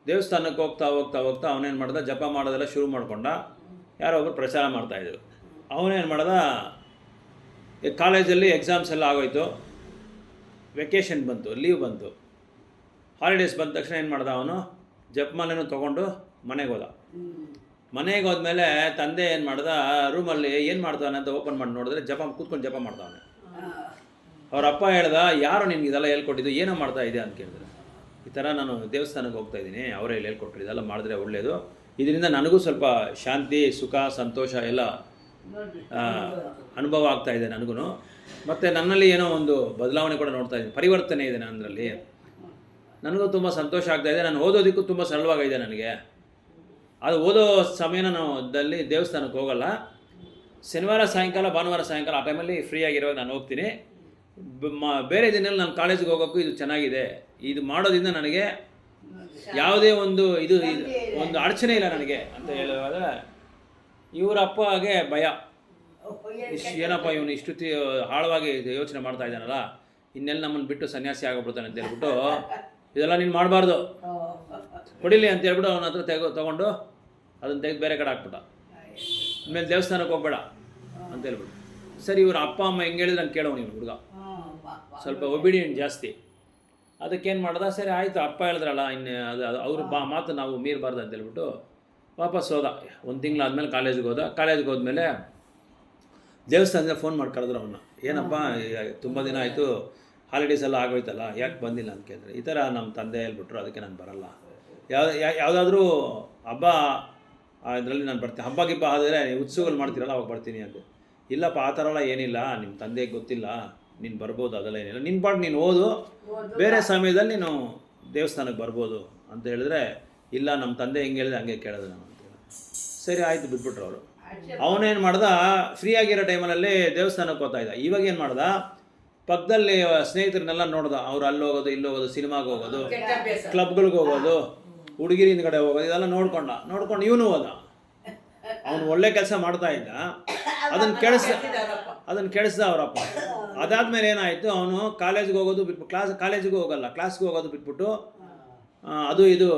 ದೇವಸ್ಥಾನಕ್ಕೆ ಹೋಗ್ತಾ ಹೋಗ್ತಾ ಹೋಗ್ತಾ ಅವನೇನು ಮಾಡ್ದ, ಜಪ ಮಾಡೋದೆಲ್ಲ ಶುರು ಮಾಡ್ಕೊಂಡ. ಯಾರೋ ಒಬ್ಬರು ಪ್ರಚಾರ ಮಾಡ್ತಾಯಿದ್ರು. ಅವನೇನು ಮಾಡ್ದ, ಕಾಲೇಜಲ್ಲಿ ಎಕ್ಸಾಮ್ಸ್ ಎಲ್ಲ ಆಗೋಯ್ತು, ವೆಕೇಷನ್ ಬಂತು, ಲೀವ್ ಬಂತು, ಹಾಲಿಡೇಸ್ ಬಂದ ತಕ್ಷಣ ಏನು ಮಾಡ್ದ, ಅವನು ಜಪಮಾಲೆನೂ ತೊಗೊಂಡು ಮನೆಗೆ ಹೋದ. ಮನೆಗೆ ಹೋದ್ಮೇಲೆ ತಂದೆ ಏನು ಮಾಡ್ದ, ರೂಮಲ್ಲಿ ಏನು ಮಾಡ್ತಾನೆ ಅಂತ ಓಪನ್ ಮಾಡಿ ನೋಡಿದ್ರೆ ಕೂತ್ಕೊಂಡು ಜಪ ಮಾಡ್ತಾವನೆ. ಅವ್ರ ಅಪ್ಪ ಹೇಳ್ದ, ಯಾರು ನಿನ್ಗೆ ಇದೆಲ್ಲ ಹೇಳ್ಕೊಟ್ಟಿದ್ದು, ಏನೋ ಮಾಡ್ತಾ ಇದೆ ಅಂತ ಕೇಳಿದ್ರೆ, ಈ ಥರ ನಾನು ದೇವಸ್ಥಾನಕ್ಕೆ ಹೋಗ್ತಾ ಇದ್ದೀನಿ, ಅವರೇ ಹೇಳ್ಕೊಟ್ರು, ಇದೆಲ್ಲ ಮಾಡಿದ್ರೆ ಒಳ್ಳೆಯದು, ಇದರಿಂದ ನನಗೂ ಸ್ವಲ್ಪ ಶಾಂತಿ, ಸುಖ, ಸಂತೋಷ ಎಲ್ಲ ಅನುಭವ ಆಗ್ತಾ ಇದೆ ನನಗೂ. ಮತ್ತು ನನ್ನಲ್ಲಿ ಏನೋ ಒಂದು ಬದಲಾವಣೆ ಕೂಡ ನೋಡ್ತಾ ಇದ್ದೀನಿ, ಪರಿವರ್ತನೆ ಇದೆ ನನ್ನಲ್ಲಿ, ನನಗೂ ತುಂಬ ಸಂತೋಷ ಆಗ್ತಾಯಿದೆ. ನಾನು ಓದೋದಕ್ಕೂ ತುಂಬ ಸರಳವಾಗಿದೆ ನನಗೆ. ಅದು ಓದೋ ಸಮಯನ ನಾವು ದೇವಸ್ಥಾನಕ್ಕೆ ಹೋಗಲ್ಲ. ಶನಿವಾರ ಸಾಯಂಕಾಲ, ಭಾನುವಾರ ಸಾಯಂಕಾಲ ಆ ಟೈಮಲ್ಲಿ ಫ್ರೀಯಾಗಿರುವಾಗ ನಾನು ಹೋಗ್ತೀನಿ. ಬೇರೆ ದಿನಲ್ಲಿ ನಾನು ಕಾಲೇಜಿಗೆ ಹೋಗೋಕ್ಕೂ ಇದು ಚೆನ್ನಾಗಿದೆ. ಇದು ಮಾಡೋದ್ರಿಂದ ನನಗೆ ಯಾವುದೇ ಒಂದು ಒಂದು ಅಡಚಣೆ ಇಲ್ಲ ನನಗೆ ಅಂತ ಹೇಳುವಾಗ, ಇವರ ಅಪ್ಪಗೆ ಭಯ, ಏನಪ್ಪ ಇವನು ಇಷ್ಟು ಆಳವಾಗಿ ಯೋಚನೆ ಮಾಡ್ತಾ ಇದ್ದಾನಲ್ಲ, ಇನ್ನೆಲ್ಲ ನಮ್ಮನ್ನು ಬಿಟ್ಟು ಸನ್ಯಾಸಿ ಆಗೋಗ್ಬಿಡ್ತಾನೆ ಅಂತ ಹೇಳ್ಬಿಟ್ಟು, ಇದೆಲ್ಲ ನೀನು ಮಾಡಬಾರ್ದು, ಕೊಡಿಲಿ ಅಂತ ಹೇಳ್ಬಿಟ್ಟು ಅವನ ಹತ್ರ ತೊಗೊಂಡು ಅದನ್ನು ತೆಗೆದು ಬೇರೆ ಕಡೆ ಹಾಕ್ಬಿಟ್ಟ. ಆಮೇಲೆ ದೇವಸ್ಥಾನಕ್ಕೆ ಹೋಗ್ಬೇಡ ಅಂತ ಹೇಳ್ಬಿಟ್ಟು. ಸರಿ, ಇವ್ರ ಅಪ್ಪ ಅಮ್ಮ ಹೆಂಗೆ ಹೇಳಿದ್ರೆ ನಂಗೆ ಕೇಳೋನು ಇವನು ಹುಡುಗ, ಸ್ವಲ್ಪ ಒಬಿಡಿಯಂಟ್ ಜಾಸ್ತಿ. ಅದಕ್ಕೇನು ಮಾಡ್ದ, ಸರಿ ಆಯಿತು ಅಪ್ಪ ಹೇಳಿದ್ರಲ್ಲ, ಇನ್ನು ಅವ್ರ ಮಾತು ನಾವು ಮೀರಬಾರ್ದು ಅಂತ ಹೇಳ್ಬಿಟ್ಟು ವಾಪಸ್ ಹೋದ. ಒಂದು ತಿಂಗಳಾದ್ಮೇಲೆ ಕಾಲೇಜಿಗೆ ಹೋದ. ಕಾಲೇಜಿಗೆ ಹೋದ್ಮೇಲೆ ದೇವಸ್ಥಾನದಿಂದ ಫೋನ್ ಮಾಡಿ ಕರೆದ್ರು ಅವನ್ನ, ಏನಪ್ಪ ತುಂಬ ದಿನ ಆಯಿತು, ಹಾಲಿಡೇಸ್ ಎಲ್ಲ ಆಗೋಯ್ತಲ್ಲ, ಯಾಕೆ ಬಂದಿಲ್ಲ ಅಂತ ಕೇಳಿದ್ರೆ, ಈ ಥರ ನಮ್ಮ ತಂದೆ ಹೇಳ್ಬಿಟ್ರು, ಅದಕ್ಕೆ ನಾನು ಬರಲ್ಲ. ಯಾವುದಾದ್ರೂ ಹಬ್ಬ ಇದರಲ್ಲಿ ನಾನು ಬರ್ತೀನಿ, ಹಬ್ಬ ಗಿಬ್ಬ ಆದರೆ ನೀವು ಉತ್ಸವಗಳು ಮಾಡ್ತೀರಲ್ಲ ಅವಾಗ ಬರ್ತೀನಿ ಅಂತ. ಇಲ್ಲಪ್ಪ ಆ ಥರ ಎಲ್ಲ ಏನಿಲ್ಲ, ನಿಮ್ಮ ತಂದೆಗೆ ಗೊತ್ತಿಲ್ಲ, ನೀನು ಬರ್ಬೋದು, ಅದೆಲ್ಲ ಏನಿಲ್ಲ, ನಿನ್ನ ಪಾಡು ನೀನು ಓದು, ಬೇರೆ ಸಮಯದಲ್ಲಿ ನೀನು ದೇವಸ್ಥಾನಕ್ಕೆ ಬರ್ಬೋದು ಅಂತ ಹೇಳಿದ್ರೆ, ಇಲ್ಲ ನಮ್ಮ ತಂದೆ ಹೆಂಗೆ ಹೇಳಿದ್ರೆ ಹಂಗೆ ಕೇಳೋದು ನಾವು ಅಂತೇಳಿ. ಸರಿ ಆಯಿತು ಬಿಟ್ಬಿಟ್ರು ಅವರು. ಅವನೇನು ಮಾಡ್ದ, ಫ್ರೀ ಆಗಿರೋ ಟೈಮಲ್ಲಿ ದೇವಸ್ಥಾನಕ್ಕೆ ಹೋಗ್ತಾ ಇದ್ದ. ಇವಾಗ ಏನು ಮಾಡ್ದ, ಪಕ್ಕದಲ್ಲಿ ಸ್ನೇಹಿತರನ್ನೆಲ್ಲ ನೋಡ್ದ, ಅವ್ರು ಅಲ್ಲಿ ಹೋಗೋದು, ಇಲ್ಲಿ ಹೋಗೋದು, ಸಿನಿಮಾಗೆ ಹೋಗೋದು, ಕ್ಲಬ್ಗಳಿಗೆ ಹೋಗೋದು, ಹುಡುಗಿರಿ ಹಿಂದ್ಗಡೆ ಹೋಗೋದು, ಇದೆಲ್ಲ ನೋಡ್ಕೊಂಡು ಇವನು ಹೋದ. ಅವನು ಒಳ್ಳೆ ಕೆಲಸ ಮಾಡ್ತಾ ಇದ್ದ, ಅದನ್ನು ಕೇಳಿಸ್ದ ಅವರಪ್ಪ. ಅದಾದಮೇಲೆ ಏನಾಯಿತು, ಅವನು ಕಾಲೇಜಿಗೆ ಹೋಗೋದು ಬಿಟ್ಬಿಟ್ಟು, ಕಾಲೇಜಿಗೆ ಹೋಗಲ್ಲ, ಕ್ಲಾಸ್ಗೆ ಹೋಗೋದು ಬಿಟ್ಬಿಟ್ಟು ಅದು ಇದು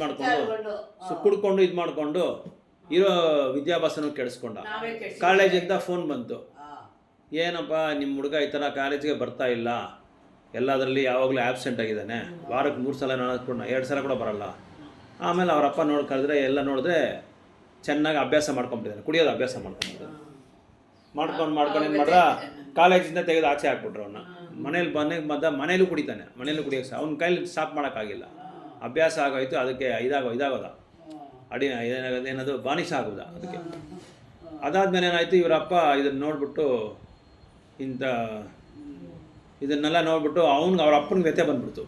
ಮಾಡ್ಕೊಂಡು ಕುಡ್ಕೊಂಡು ಮಾಡಿಕೊಂಡು ಇರೋ ವಿದ್ಯಾಭ್ಯಾಸನೂ ಕೆಡಿಸ್ಕೊಂಡ. ಕಾಲೇಜಿಂದ ಫೋನ್ ಬಂತು, ಏನಪ್ಪ ನಿಮ್ಮ ಹುಡುಗ ಈ ಥರ ಕಾಲೇಜಿಗೆ ಬರ್ತಾ ಇಲ್ಲ, ಎಲ್ಲದರಲ್ಲಿ ಯಾವಾಗಲೂ ಆ್ಯಬ್ಸೆಂಟ್ ಆಗಿದ್ದಾನೆ, ವಾರಕ್ಕೆ 3 ಸಲ 2 ಸಲ ಕೂಡ ಬರಲ್ಲ. ಆಮೇಲೆ ಅವರಪ್ಪ ಕರೆದ್ರೆ ಎಲ್ಲ ನೋಡಿದ್ರೆ ಚೆನ್ನಾಗಿ ಅಭ್ಯಾಸ ಮಾಡ್ಕೊಂಬಿಟ್ಟಿದ್ದಾನೆ, ಕುಡಿಯೋದು ಅಭ್ಯಾಸ ಮಾಡ್ಕೊಂಡು ಏನು ಮಾಡ್ದ, ಕಾಲೇಜಿಂದ ತೆಗೆದು ಆಚೆ ಹಾಕ್ಬಿಟ್ರು ಅವನ್ನ. ಮನೇಲೂ ಕುಡಿತಾನೆ, ಮನೇಲೂ ಕುಡಿಯೋಕೆ ಅವ್ನ ಕೈಲಿ ಸ್ಟಾಪ್ ಮಾಡೋಕ್ಕಾಗಿಲ್ಲ, ಅಭ್ಯಾಸ ಆಗೋಯ್ತು. ಅದಕ್ಕೆ ಇದಾಗೋದ ಏನದು ಬಾನಿಸ ಆಗೋದ ಅದಕ್ಕೆ. ಅದಾದಮೇಲೆ ಏನಾಯಿತು, ಇವರಪ್ಪ ಇದನ್ನು ನೋಡ್ಬಿಟ್ಟು ಇದನ್ನೆಲ್ಲ ನೋಡ್ಬಿಟ್ಟು ಅವ್ರ ಅಪ್ಪನಿಗೆ ವ್ಯಥೆ ಬಂದ್ಬಿಡ್ತು.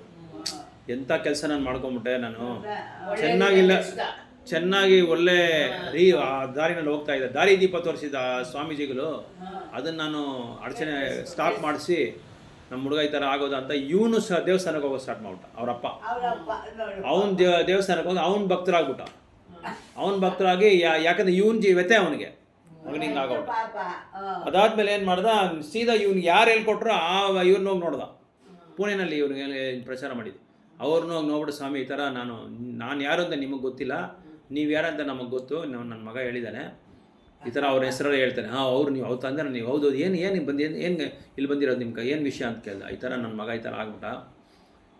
ಎಂಥ ಕೆಲಸ ನಾನು ಮಾಡ್ಕೊಂಬಿಟ್ಟೆ, ನಾನು ಚೆನ್ನಾಗಿ ಒಳ್ಳೆ ಆ ದಾರಿನಲ್ಲಿ ಹೋಗ್ತಾ ಇದ್ದೆ, ದಾರಿ ದೀಪ ತೋರಿಸಿದ ಸ್ವಾಮೀಜಿಗಳು, ಅದನ್ನು ನಾನು ಅಡಚಣೆ ಸ್ಟಾಪ್ ಮಾಡಿಸಿ ನಮ್ಮ ಹುಡುಗ ಈ ಥರ ಆಗೋದು ಅಂತ ಇವನು ದೇವಸ್ಥಾನಕ್ಕೆ ಹೋಗೋದು ಸ್ಟಾರ್ಟ್ ಮಾಡ್ಬಿಟ್ಟ ಅವರಪ್ಪ. ಅವನು ದೇವಸ್ಥಾನಕ್ಕೆ ಹೋಗಿ ಅವ್ನು ಭಕ್ತರಾಗ್ಬಿಟ್ಟ. ಅವನು ಭಕ್ತರಾಗಿ ಯಾಕಂದ್ರೆ ಇವನ್ ವ್ಯಥೆ ಅವನಿಗೆ ಹಿಂಗೆ ಆಗೋಟ. ಅದಾದ್ಮೇಲೆ ಏನು ಮಾಡ್ದ, ಸೀದಾ ಇವ್ನಿಗೆ ಯಾರು ಹೇಳ್ಕೊಟ್ರು ಇವ್ರನ್ನ ಹೋಗಿ ನೋಡ್ದ. ಪುಣೆನಲ್ಲಿ ಇವ್ರಿಗೆ ಪ್ರಚಾರ ಮಾಡಿದ್ದು. ಅವ್ರನ್ನ ಹೋಗಿ ನೋಡ್ಬಿಟ್ಟು, ಸ್ವಾಮಿ ಈ ಥರ ನಾನು ಯಾರು ಅಂತ ನಿಮಗೆ ಗೊತ್ತಿಲ್ಲ, ನೀವು ಯಾರಂತ ನಮಗೆ ಗೊತ್ತು, ನನ್ನ ಮಗ ಹೇಳಿದ್ದಾನೆ, ಈ ಥರ ಅವ್ರ ಹೆಸರಲ್ಲಿ ಹೇಳ್ತಾನೆ. ನೀವು ಅವ್ರು ತಂದೆ, ನೀವು ಹೌದು, ಏನು ಇಲ್ಲಿ ಬಂದಿರೋದು ನಿಮ್ಗೆ ಏನು ವಿಷಯ ಅಂತ ಕೇಳ್ದ. ಈ ಥರ ನನ್ನ ಮಗ ಈ ಥರ ಆಗ್ಬಿಟ್ಟ,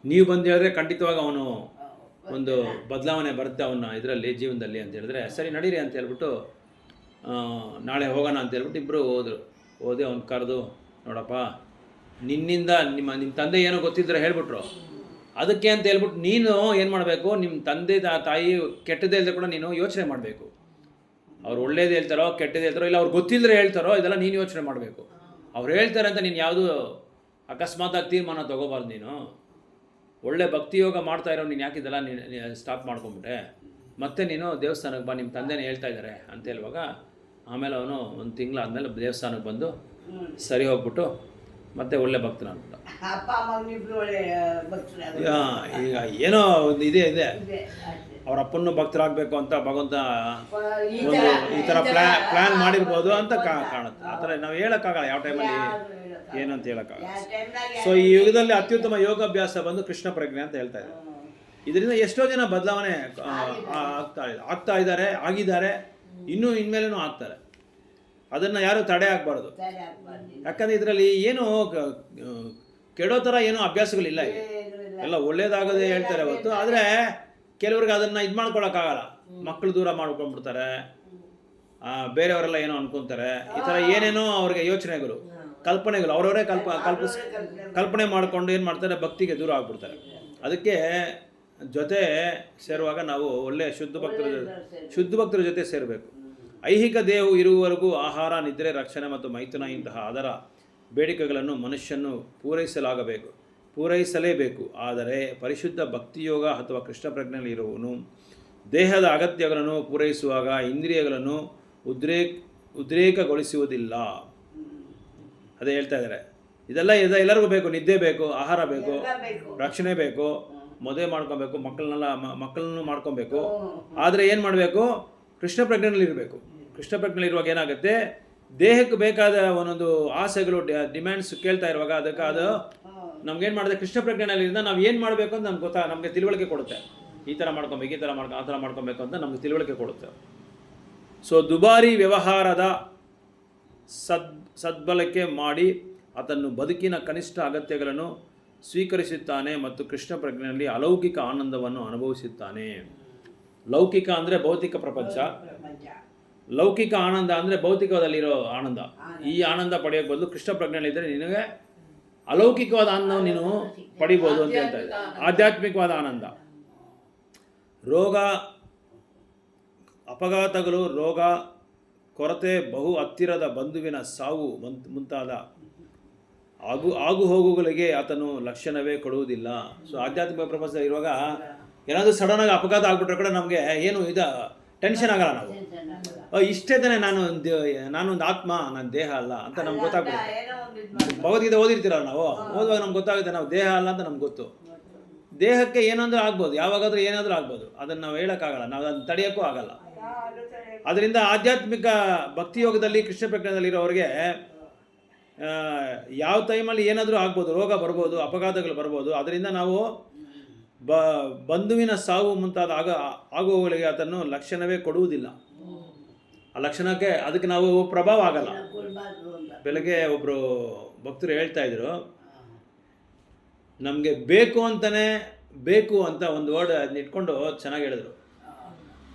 ನೀವು ಬಂದು ಹೇಳಿದ್ರೆ ಖಂಡಿತವಾಗಿ ಅವನು ಒಂದು ಬದಲಾವಣೆ ಬರುತ್ತೆ ಅವನ ಇದರಲ್ಲಿ ಜೀವನದಲ್ಲಿ ಅಂತ ಹೇಳಿದ್ರೆ, ಸರಿ ನಡೀರಿ ಅಂತ ಹೇಳ್ಬಿಟ್ಟು ನಾಳೆ ಹೋಗೋಣ ಅಂತ ಹೇಳ್ಬಿಟ್ಟು ಇಬ್ಬರು ಹೋದರು. ಹೋದೆ ಅವ್ನು ಕರೆದು, ನೋಡಪ್ಪ ನಿನ್ನಿಂದ ನಿಮ್ಮ ತಂದೆ ಏನೋ ಗೊತ್ತಿದ್ರೆ ಹೇಳ್ಬಿಟ್ರು, ಅದಕ್ಕೆ ಅಂತ ಹೇಳ್ಬಿಟ್ಟು ನೀನು ಏನು ಮಾಡಬೇಕು, ನಿಮ್ಮ ತಂದೆ ತಾಯಿ ಕೆಟ್ಟದೇ ಇಲ್ಲದೆ ಕೂಡ ನೀನು ಯೋಚನೆ ಮಾಡಬೇಕು. ಅವ್ರು ಒಳ್ಳೇದು ಹೇಳ್ತಾರೋ ಕೆಟ್ಟದ್ದು ಹೇಳ್ತಾರೋ, ಇಲ್ಲ ಅವ್ರು ಗೊತ್ತಿಲ್ಲದ್ರೆ ಹೇಳ್ತಾರೋ, ಇದೆಲ್ಲ ನೀನು ಯೋಚನೆ ಮಾಡಬೇಕು. ಅವ್ರು ಹೇಳ್ತಾರೆ ಅಂತ ನೀನು ಯಾವುದು ಅಕಸ್ಮಾತಾಗಿ ತೀರ್ಮಾನ ತೊಗೋಬಾರ್ದು. ನೀನು ಒಳ್ಳೆ ಭಕ್ತಿ ಯೋಗ ಮಾಡ್ತಾ ಇರೋ ನೀನು ಯಾಕಿದೆಲ್ಲ ನೀನು ಸ್ಟಾಪ್ ಮಾಡ್ಕೊಂಬಿಟ್ಟೆ, ಮತ್ತೆ ನೀನು ದೇವಸ್ಥಾನಕ್ಕೆ ಬಾ, ನಿಮ್ಮ ತಂದೆನೇ ಹೇಳ್ತಾ ಇದ್ದಾರೆ ಅಂತ ಹೇಳುವಾಗ ಆಮೇಲೆ ಅವನು ಒಂದು ತಿಂಗಳಾದಮೇಲೆ ದೇವಸ್ಥಾನಕ್ಕೆ ಬಂದು ಸರಿ ಹೋಗ್ಬಿಟ್ಟು ಮತ್ತೆ ಒಳ್ಳೆ ಭಕ್ತನ ಅಂದ್ಬಿಟ್ಟ. ಅಪ್ಪ ಅಮ್ಮನಿಬ್ರು ಒಳ್ಳೆ ಭಕ್ತರಾದ್ರು. ಈಗ ಏನೋ ಒಂದು ಇದೆ ಇದೆ, ಅವ್ರ ಅಪ್ಪನ್ನು ಭಕ್ತರಾಗಬೇಕು ಅಂತ ಭಗವಂತ ಈ ಒಂದು ಥರ ಈ ಥರ ಪ್ಲ್ಯಾನ್ ಮಾಡಿರ್ಬೋದು ಅಂತ ಕಾಣುತ್ತೆ. ಆ ಥರ ನಾವು ಹೇಳೋಕ್ಕಾಗಲ್ಲ ಯಾವ ಟೈಮಲ್ಲಿ ಏನಂತ ಹೇಳೋಕ್ಕಾಗಲ್ಲ. ಯಾವ ಟೈಮ್ನಾಗ ಸೊ ಈ ಯುಗದಲ್ಲಿ ಅತ್ಯುತ್ತಮ ಯೋಗಾಭ್ಯಾಸ ಬಂದು ಕೃಷ್ಣ ಪ್ರಜ್ಞೆ ಅಂತ ಹೇಳ್ತಾ ಇದ್ದಾರೆ. ಇದರಿಂದ ಎಷ್ಟೋ ಜನ ಬದಲಾವಣೆ ಆಗ್ತಾ ಇದ್ದಾರೆ, ಆಗಿದ್ದಾರೆ, ಇನ್ನೂ ಇನ್ಮೇಲೇನೂ ಆಗ್ತಾರೆ. ಅದನ್ನು ಯಾರು ತಡೆ ಆಗಬಾರ್ದು. ಸರಿ ಆಗ್ಬಾರ್ದು. ಯಾಕಂದರೆ ಇದರಲ್ಲಿ ಏನು ಕೆಡೋ ಥರ ಏನೂ ಅಭ್ಯಾಸಗಳಿಲ್ಲ, ಈಗ ಎಲ್ಲ ಒಳ್ಳೇದಾಗೋದೇ ಹೇಳ್ತಾರೆ ಹೊತ್ತು. ಆದರೆ ಕೆಲವ್ರಿಗೆ ಅದನ್ನು ಇದು ಮಾಡ್ಕೊಳಕ್ಕಾಗಲ್ಲ, ಮಕ್ಕಳು ದೂರ ಮಾಡ್ಕೊಂಡ್ಬಿಡ್ತಾರೆ, ಬೇರೆಯವರೆಲ್ಲ ಏನೋ ಅನ್ಕೊತಾರೆ, ಈ ಥರ ಏನೇನೋ ಅವ್ರಿಗೆ ಯೋಚನೆಗಳು, ಕಲ್ಪನೆಗಳು ಅವರವರೇ ಕಲ್ಪನೆ ಮಾಡಿಕೊಂಡು ಏನು ಮಾಡ್ತಾರೆ, ಭಕ್ತಿಗೆ ದೂರ ಆಗ್ಬಿಡ್ತಾರೆ. ಅದಕ್ಕೆ ಜೊತೆ ಸೇರುವಾಗ ನಾವು ಒಳ್ಳೆಯ ಶುದ್ಧ ಭಕ್ತರ ಜೊತೆ ಸೇರಬೇಕು. ಐಹಿಕ ದೇಹವು ಇರುವವರೆಗೂ ಆಹಾರ, ನಿದ್ರೆ, ರಕ್ಷಣೆ ಮತ್ತು ಮೈಥುನ ಇಂತಹ ಅದರ ಬೇಡಿಕೆಗಳನ್ನು ಮನುಷ್ಯನು ಪೂರೈಸಲೇಬೇಕು. ಆದರೆ ಪರಿಶುದ್ಧ ಭಕ್ತಿಯೋಗ ಅಥವಾ ಕೃಷ್ಣ ಪ್ರಜ್ಞೆಯಲ್ಲಿ ಇರುವವನು ದೇಹದ ಅಗತ್ಯಗಳನ್ನು ಪೂರೈಸುವಾಗ ಇಂದ್ರಿಯಗಳನ್ನು ಉದ್ರೇಕಗೊಳಿಸುವುದಿಲ್ಲ. ಅದೇ ಹೇಳ್ತಾ ಇದ್ದಾರೆ. ಇದೆಲ್ಲ ಎಲ್ಲರಿಗೂ ಬೇಕು, ನಿದ್ದೆ ಬೇಕು, ಆಹಾರ ಬೇಕು, ರಕ್ಷಣೆ ಬೇಕು, ಮದುವೆ ಮಾಡ್ಕೊಬೇಕು, ಮಕ್ಕಳನ್ನು ಮಾಡ್ಕೊಬೇಕು. ಆದರೆ ಏನು ಮಾಡಬೇಕು, ಕೃಷ್ಣ ಪ್ರಜ್ಞೆಯಲ್ಲಿ ಇರಬೇಕು. ಕೃಷ್ಣ ಪ್ರಜ್ಞೆಯಲ್ಲಿ ಇರುವಾಗ ಏನಾಗುತ್ತೆ, ದೇಹಕ್ಕೆ ಬೇಕಾದ ಒಂದೊಂದು ಆಸೆಗಳು, ಡಿಮ್ಯಾಂಡ್ಸ್ ಕೇಳ್ತಾ ಇರುವಾಗ ಅದಕ್ಕೆ ಅದು ನಮ್ಗೇನು ಮಾಡಿದೆ, ಕೃಷ್ಣ ಪ್ರಜ್ಞೆಯಲ್ಲಿಂದ ನಾವು ಏನು ಮಾಡಬೇಕು ಅಂತ ನಮಗೆ ತಿಳುವಳಿಕೆ ಕೊಡುತ್ತೆ. ಈ ಥರ ಮಾಡ್ಕೊಬೇಕು, ಆ ಥರ ಮಾಡ್ಕೊಬೇಕು ಅಂತ ನಮಗೆ ತಿಳುವಳಿಕೆ ಕೊಡುತ್ತೆ. ಸೊ ದುಬಾರಿ ವ್ಯವಹಾರದ ಸದ್ಬಳಕೆ ಮಾಡಿ ಆತನು ಬದುಕಿನ ಕನಿಷ್ಠ ಅಗತ್ಯಗಳನ್ನು ಸ್ವೀಕರಿಸುತ್ತಾನೆ ಮತ್ತು ಕೃಷ್ಣ ಪ್ರಜ್ಞೆಯಲ್ಲಿ ಅಲೌಕಿಕ ಆನಂದವನ್ನು ಅನುಭವಿಸುತ್ತಾನೆ. ಲೌಕಿಕ ಅಂದರೆ ಭೌತಿಕ ಪ್ರಪಂಚ, ಲೌಕಿಕ ಆನಂದ ಅಂದರೆ ಭೌತಿಕದಲ್ಲಿರೋ ಆನಂದ. ಈ ಆನಂದ ಪಡೆಯೋಕ್ಕೆ ಬದಲು ಕೃಷ್ಣ ಪ್ರಜ್ಞೆಯಲ್ಲಿದ್ದರೆ ನಿನಗೆ ಅಲೌಕಿಕವಾದ ಆನಂದವನ್ನು ನೀನು ಪಡಿಬೋದು ಅಂತ ಹೇಳ್ತಾ ಇದ್ದಾರೆ. ಆಧ್ಯಾತ್ಮಿಕವಾದ ಆನಂದ. ಅಪಘಾತಗಳು, ರೋಗ, ಕೊರತೆ, ಬಹು ಹತ್ತಿರದ ಬಂಧುವಿನ ಸಾವು ಮುಂತಾದ ಆಗು ಹೋಗುಗಳಿಗೆ ಆತನು ಲಕ್ಷಣವೇ ಕೊಡುವುದಿಲ್ಲ. ಸೊ ಆಧ್ಯಾತ್ಮಿಕ ಪ್ರಪಂಚ ಇರುವಾಗ ಏನಾದರೂ ಸಡನ್ನಾಗಿ ಅಪಘಾತ ಆಗ್ಬಿಟ್ರೆ ಕೂಡ ನಮಗೆ ಏನು ಟೆನ್ಷನ್ ಆಗಲ್ಲ. ನಾವು ಇಷ್ಟೇ ತಾನೇ, ನಾನೊಂದು ಆತ್ಮ, ನನ್ನ ದೇಹ ಅಲ್ಲ ಅಂತ ನಮ್ಗೆ ಗೊತ್ತಾಗ್ಬಿಡುತ್ತೆ. ಭಗವದ್ಗೀತೆ ಓದಿರ್ತೀರಲ್ಲ, ನಾವು ಓದುವಾಗ ನಮ್ಗೆ ಗೊತ್ತಾಗುತ್ತೆ ನಾವು ದೇಹ ಅಲ್ಲ ಅಂತ ನಮ್ಗೆ ಗೊತ್ತು. ದೇಹಕ್ಕೆ ಏನಾದರೂ ಆಗ್ಬೋದು, ಯಾವಾಗಾದರೂ ಏನಾದರೂ ಆಗ್ಬೋದು, ಅದನ್ನು ನಾವು ಹೇಳೋಕ್ಕಾಗಲ್ಲ, ನಾವು ಅದನ್ನು ತಡೆಯೋಕ್ಕೂ ಆಗಲ್ಲ. ಅದರಿಂದ ಆಧ್ಯಾತ್ಮಿಕ ಭಕ್ತಿಯೋಗದಲ್ಲಿ ಕೃಷ್ಣ ಪ್ರಜ್ಞೆಯಲ್ಲಿರೋರಿಗೆ ಯಾವ ಟೈಮಲ್ಲಿ ಏನಾದರೂ ಆಗ್ಬೋದು, ರೋಗ ಬರ್ಬೋದು, ಅಪಘಾತಗಳು ಬರ್ಬೋದು. ಅದರಿಂದ ನಾವು ಬಂಧುವಿನ ಸಾವು ಮುಂತಾದ ಆಗುವವರಿಗೆ ಆತನು ಲಕ್ಷಣವೇ ಕೊಡುವುದಿಲ್ಲ. ಆ ಲಕ್ಷಣಕ್ಕೆ ಅದಕ್ಕೆ ನಾವು ಪ್ರಭಾವ ಆಗಲ್ಲ. ಬೆಳಗ್ಗೆ ಒಬ್ಬರು ಭಕ್ತರು ಹೇಳ್ತಾ ಇದ್ರು, ನಮಗೆ ಬೇಕು ಅಂತ ಒಂದು ವರ್ಡ್ ಅದನ್ನ ಇಟ್ಕೊಂಡು ಚೆನ್ನಾಗಿ ಹೇಳಿದ್ರು.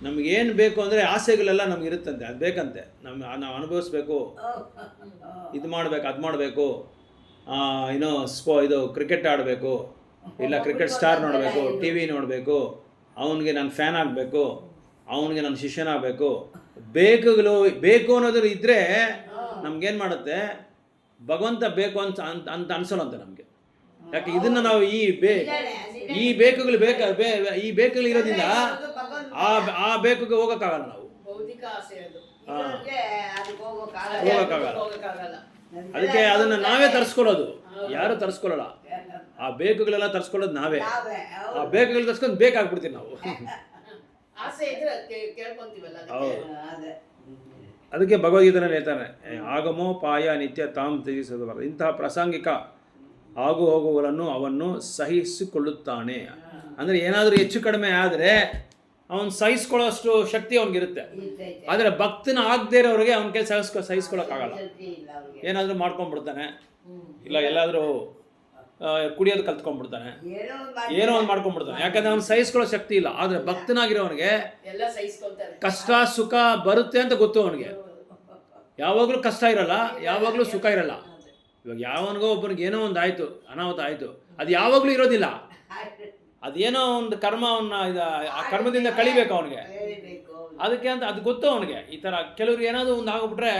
ನಮಗೇನು ಬೇಕು ಅಂದರೆ ಆಸೆಗಳೆಲ್ಲ ನಮ್ಗೆ ಇರುತ್ತಂತೆ, ಅದು ಬೇಕಂತೆ, ನಾವು ಅನುಭವಿಸ್ಬೇಕು, ಇದು ಮಾಡಬೇಕು, ಅದು ಮಾಡಬೇಕು, ಇದು ಕ್ರಿಕೆಟ್ ಆಡಬೇಕು, ಇಲ್ಲ ಕ್ರಿಕೆಟ್ ಸ್ಟಾರ್ ನೋಡಬೇಕು, ಟಿ ವಿ ನೋಡಬೇಕು, ಅವನಿಗೆ ನಾನು ಫ್ಯಾನ್ ಆಗಬೇಕು, ಅವನಿಗೆ ನಾನು ಶಿಷ್ಯನಾಗಬೇಕು. ಬೇಕು ಅನ್ನೋದು ಇದ್ದರೆ ನಮ್ಗೇನು ಮಾಡುತ್ತೆ, ಭಗವಂತ ಬೇಕು ಅಂತ ಅನ್ಸೋಲ್ಲಂತೆ ನಮಗೆ. ಯಾಕೆ ಇದನ್ನು ನಾವು ಈ ಬೇಕುಗಳು ಈ ಬೇಕುಗಳು ಇರೋದ್ರಿಂದ ಆ ಬೇಕುಗೆ ಹೋಗೋಕ್ಕಾಗಲ್ಲ, ನಾವು ಹೋಗೋಕ್ಕಾಗಲ್ಲ. ಅದಕ್ಕೆ ಅದನ್ನು ನಾವೇ ತರಿಸ್ಕೊಳ್ಳೋದು, ಯಾರು ತರಿಸ್ಕೊಳ್ಳಲ್ಲ. ಆ ಬೇಕುಗಳೆಲ್ಲ ತರಿಸ್ಕೊಳ್ಳೋದು ನಾವೇ. ಆ ಬೇಕುಗಳು ತರಿಸ್ಕೊಂಡು ಬೇಕಾಗ್ಬಿಡ್ತೀವಿ ನಾವು. ಹೌದು. ಅದಕ್ಕೆ ಭಗವದ್ಗೀತೆಯಲ್ಲಿ ಹೇಳ್ತಾನೆ, ಆಗಮೋಪಾಯ ನಿತ್ಯ ತಾಮ್ ತ್ಯಜಿಸಬಾರದು. ಇಂತಹ ಪ್ರಾಸಂಗಿಕ ಆಗು ಹೋಗುಗಳನ್ನು ಅವನ್ನು ಸಹಿಸಿಕೊಳ್ಳುತ್ತಾನೆ. ಅಂದರೆ ಏನಾದರೂ ಹೆಚ್ಚು ಕಡಿಮೆ ಆದರೆ ಅವನು ಸಹಿಸ್ಕೊಳ್ಳೋಷ್ಟು ಶಕ್ತಿ ಅವನಿಗಿರುತ್ತೆ. ಆದರೆ ಭಕ್ತನ ಆಗದೇ ಇರೋರಿಗೆ ಅವನ ಕೈ ಸಹಿಸ್ಕೊಳ್ಳೋಕ್ಕಾಗಲ್ಲ. ಏನಾದರೂ ಮಾಡ್ಕೊಂಡ್ಬಿಡ್ತಾನೆ, ಇಲ್ಲ ಎಲ್ಲಾದರೂ ಕುಡಿಯೋದು ಕಲ್ತ್ಕೊಂಡ್ಬಿಡ್ತಾನೆ, ಏನೋ ಒಂದು ಮಾಡ್ಕೊಂಡ್ಬಿಡ್ತಾನೆ. ಯಾಕಂದರೆ ಅವ್ನು ಸಹಿಸ್ಕೊಳ್ಳೋ ಶಕ್ತಿ ಇಲ್ಲ. ಆದರೆ ಭಕ್ತನಾಗಿರೋವನಿಗೆ ಕಷ್ಟ ಸುಖ ಬರುತ್ತೆ ಅಂತ ಗೊತ್ತು ಅವನಿಗೆ. ಯಾವಾಗಲೂ ಕಷ್ಟ ಇರಲ್ಲ, ಯಾವಾಗಲೂ ಸುಖ ಇರಲ್ಲ. ಇವಾಗ ಯಾವನಿಗೋ ಒಬ್ಬನಿಗೆ ಏನೋ ಒಂದು ಆಯಿತು, ಅನಾಹುತ ಆಯಿತು, ಅದು ಯಾವಾಗಲೂ ಇರೋದಿಲ್ಲ. ಅದೇನೋ ಒಂದು ಕರ್ಮ ಆ ಕರ್ಮದಿಂದ ಕಳಿಬೇಕು ಅವನಿಗೆ. ಅದಕ್ಕೆ ಅಂತ ಅದು ಗೊತ್ತು ಅವನಿಗೆ. ಈ ಥರ ಕೆಲವ್ರಿಗೆ ಏನಾದರೂ ಒಂದು ಆಗೋಗ್ಬಿಟ್ರೆ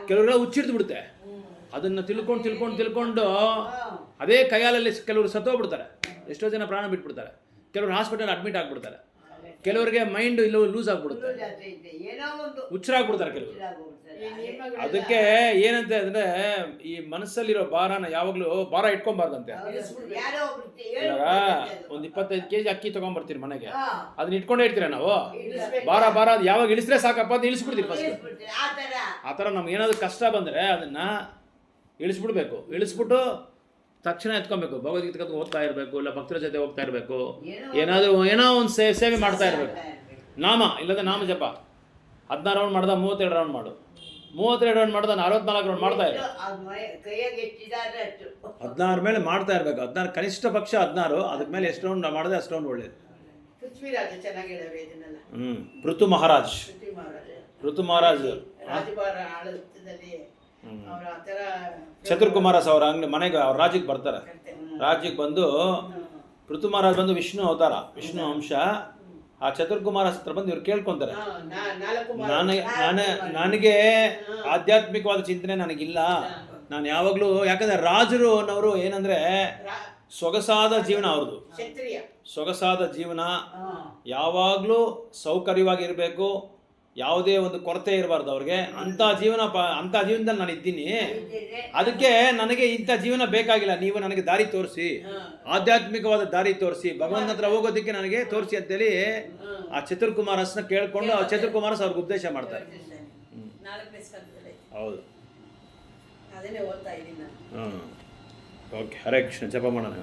ಕೆಲವ್ರೆಲ್ಲ ಹುಚ್ಚಿಡ್ದು ಬಿಡುತ್ತೆ. ಅದನ್ನು ತಿಳ್ಕೊಂಡು ಅದೇ ಕೈಯಾಲಲ್ಲಿ ಕೆಲವರು ಸತ್ತೋಗ್ಬಿಡ್ತಾರೆ. ಎಷ್ಟೋ ಜನ ಪ್ರಾಣ ಬಿಟ್ಬಿಡ್ತಾರೆ. ಕೆಲವರು ಹಾಸ್ಪಿಟಲ್ ಅಡ್ಮಿಟ್ ಆಗಿಬಿಡ್ತಾರೆ. ಕೆಲವರಿಗೆ ಮೈಂಡ್ ಇಲ್ಲೂ ಲೂಸ್ ಆಗಿಬಿಡುತ್ತೆ, ಹುಚ್ಚರಾಗ್ಬಿಡ್ತಾರೆ ಕೆಲವರು. ಅದಕ್ಕೆ ಏನಂತ ಅಂದರೆ ಈ ಮನಸ್ಸಲ್ಲಿರೋ ಭಾರನ ಯಾವಾಗಲೂ ಭಾರ ಇಟ್ಕೊಬಾರ್ದಂತೆ. ಇವಾಗ ಒಂದು 25 kg ಅಕ್ಕಿ ತೊಗೊಂಬರ್ತೀರಿ ಮನೆಗೆ, ಅದನ್ನ ಇಟ್ಕೊಂಡೇ ಇರ್ತೀರ ನಾವು. ಭಾರ ಅದು ಯಾವಾಗ ಇಳಿಸಿದ್ರೆ ಸಾಕಪ್ಪ ಅಂತ ಇಳಿಸ್ಬಿಡ್ತೀರಿ ಫಸ್ಟ್. ಆ ಥರ ನಮ್ಗೆ ಏನಾದರೂ ಕಷ್ಟ ಬಂದರೆ ಅದನ್ನು ಇಳಿಸ್ಬಿಡ್ಬೇಕು. ಇಳಿಸ್ಬಿಟ್ಟು ತಕ್ಷಣ ಎತ್ಕೊಬೇಕು. ಭಗವದ್ಗೀತೆ ಓದ್ತಾ ಇರಬೇಕು, ಇಲ್ಲ ಭಕ್ತರ ಜೊತೆ ಹೋಗ್ತಾ ಇರಬೇಕು, ಏನೋ ಒಂದು ಸೇವೆ ಮಾಡ್ತಾ ಇರಬೇಕು. ನಾಮ ಇಲ್ಲದ ನಾಮ ಜಪ 16 ರೌಂಡ್ ಮಾಡ್ದ 32 ರೌಂಡ್ ಮಾಡು, 32 ರೌಂಡ್ ಮಾಡ್ದ 44 ರೌಂಡ್ ಮಾಡ್ತಾ ಇರು. 16 ಮೇಲೆ ಮಾಡ್ತಾ ಇರಬೇಕು. 16 ಕನಿಷ್ಠ ಪಕ್ಷ 16. ಅದಕ್ಕೆ ಮೇಲೆ ಎಷ್ಟು ರೌಂಡ್ ಮಾಡಿದ್ರೆ ಅಷ್ಟು ರೌಂಡ್ ಒಳ್ಳೇದು. ಪೃಥು ಮಹಾರಾಜ್ ಚತುರ್ಕುಮಾರಸ್ ಅವರ ಮನೆಗೆ ಅವ್ರ ರಾಜ್ಯಕ್ಕೆ ಬರ್ತಾರೆ. ರಾಜ್ಯಕ್ಕೆ ಬಂದು ಪೃಥು ಮಹಾರಾಜ್ ಬಂದು ವಿಷ್ಣು ಅವತಾರ, ವಿಷ್ಣು ಅಂಶ. ಆ ಚತುರ್ಕುಮಾರಸ್ ಹತ್ರ ಬಂದು ಇವ್ರು ಕೇಳ್ಕೊಂತಾರೆ, ನನಗೆ ಆಧ್ಯಾತ್ಮಿಕವಾದ ಚಿಂತನೆ ನನಗಿಲ್ಲ. ನಾನು ಯಾವಾಗಲೂ, ಯಾಕಂದ್ರೆ ರಾಜರು ಅನ್ನೋರು ಏನಂದ್ರೆ ಸೊಗಸಾದ ಜೀವನ ಅವ್ರದ್ದು, ಸೊಗಸಾದ ಜೀವನ, ಯಾವಾಗಲೂ ಸೌಕರ್ಯವಾಗಿರಬೇಕು, ಯಾವುದೇ ಒಂದು ಕೊರತೆ ಇರಬಾರ್ದು ಅವ್ರಿಗೆ. ಅಂಥ ಜೀವನದಲ್ಲಿ ನಾನು ಇದ್ದೀನಿ. ಅದಕ್ಕೆ ನನಗೆ ಇಂಥ ಜೀವನ ಬೇಕಾಗಿಲ್ಲ, ನೀವು ನನಗೆ ದಾರಿ ತೋರಿಸಿ, ಆಧ್ಯಾತ್ಮಿಕವಾದ ದಾರಿ ತೋರಿಸಿ, ಭಗವಂತನ ಹತ್ರ ಹೋಗೋದಕ್ಕೆ ನನಗೆ ತೋರಿಸಿ ಅಂತೇಳಿ ಆ ಚತುರ್ಕುಮಾರಸ್ನ ಕೇಳ್ಕೊಂಡು ಆ ಚತುರ್ಕುಮಾರಸ್ ಅವ್ರಿಗೆ ಉಪದೇಶ ಮಾಡ್ತಾರೆ. ಹೌದು. ಓಕೆ, ಹರೇ ಕೃಷ್ಣ. ಜಪ ಮಾಡೋಣ.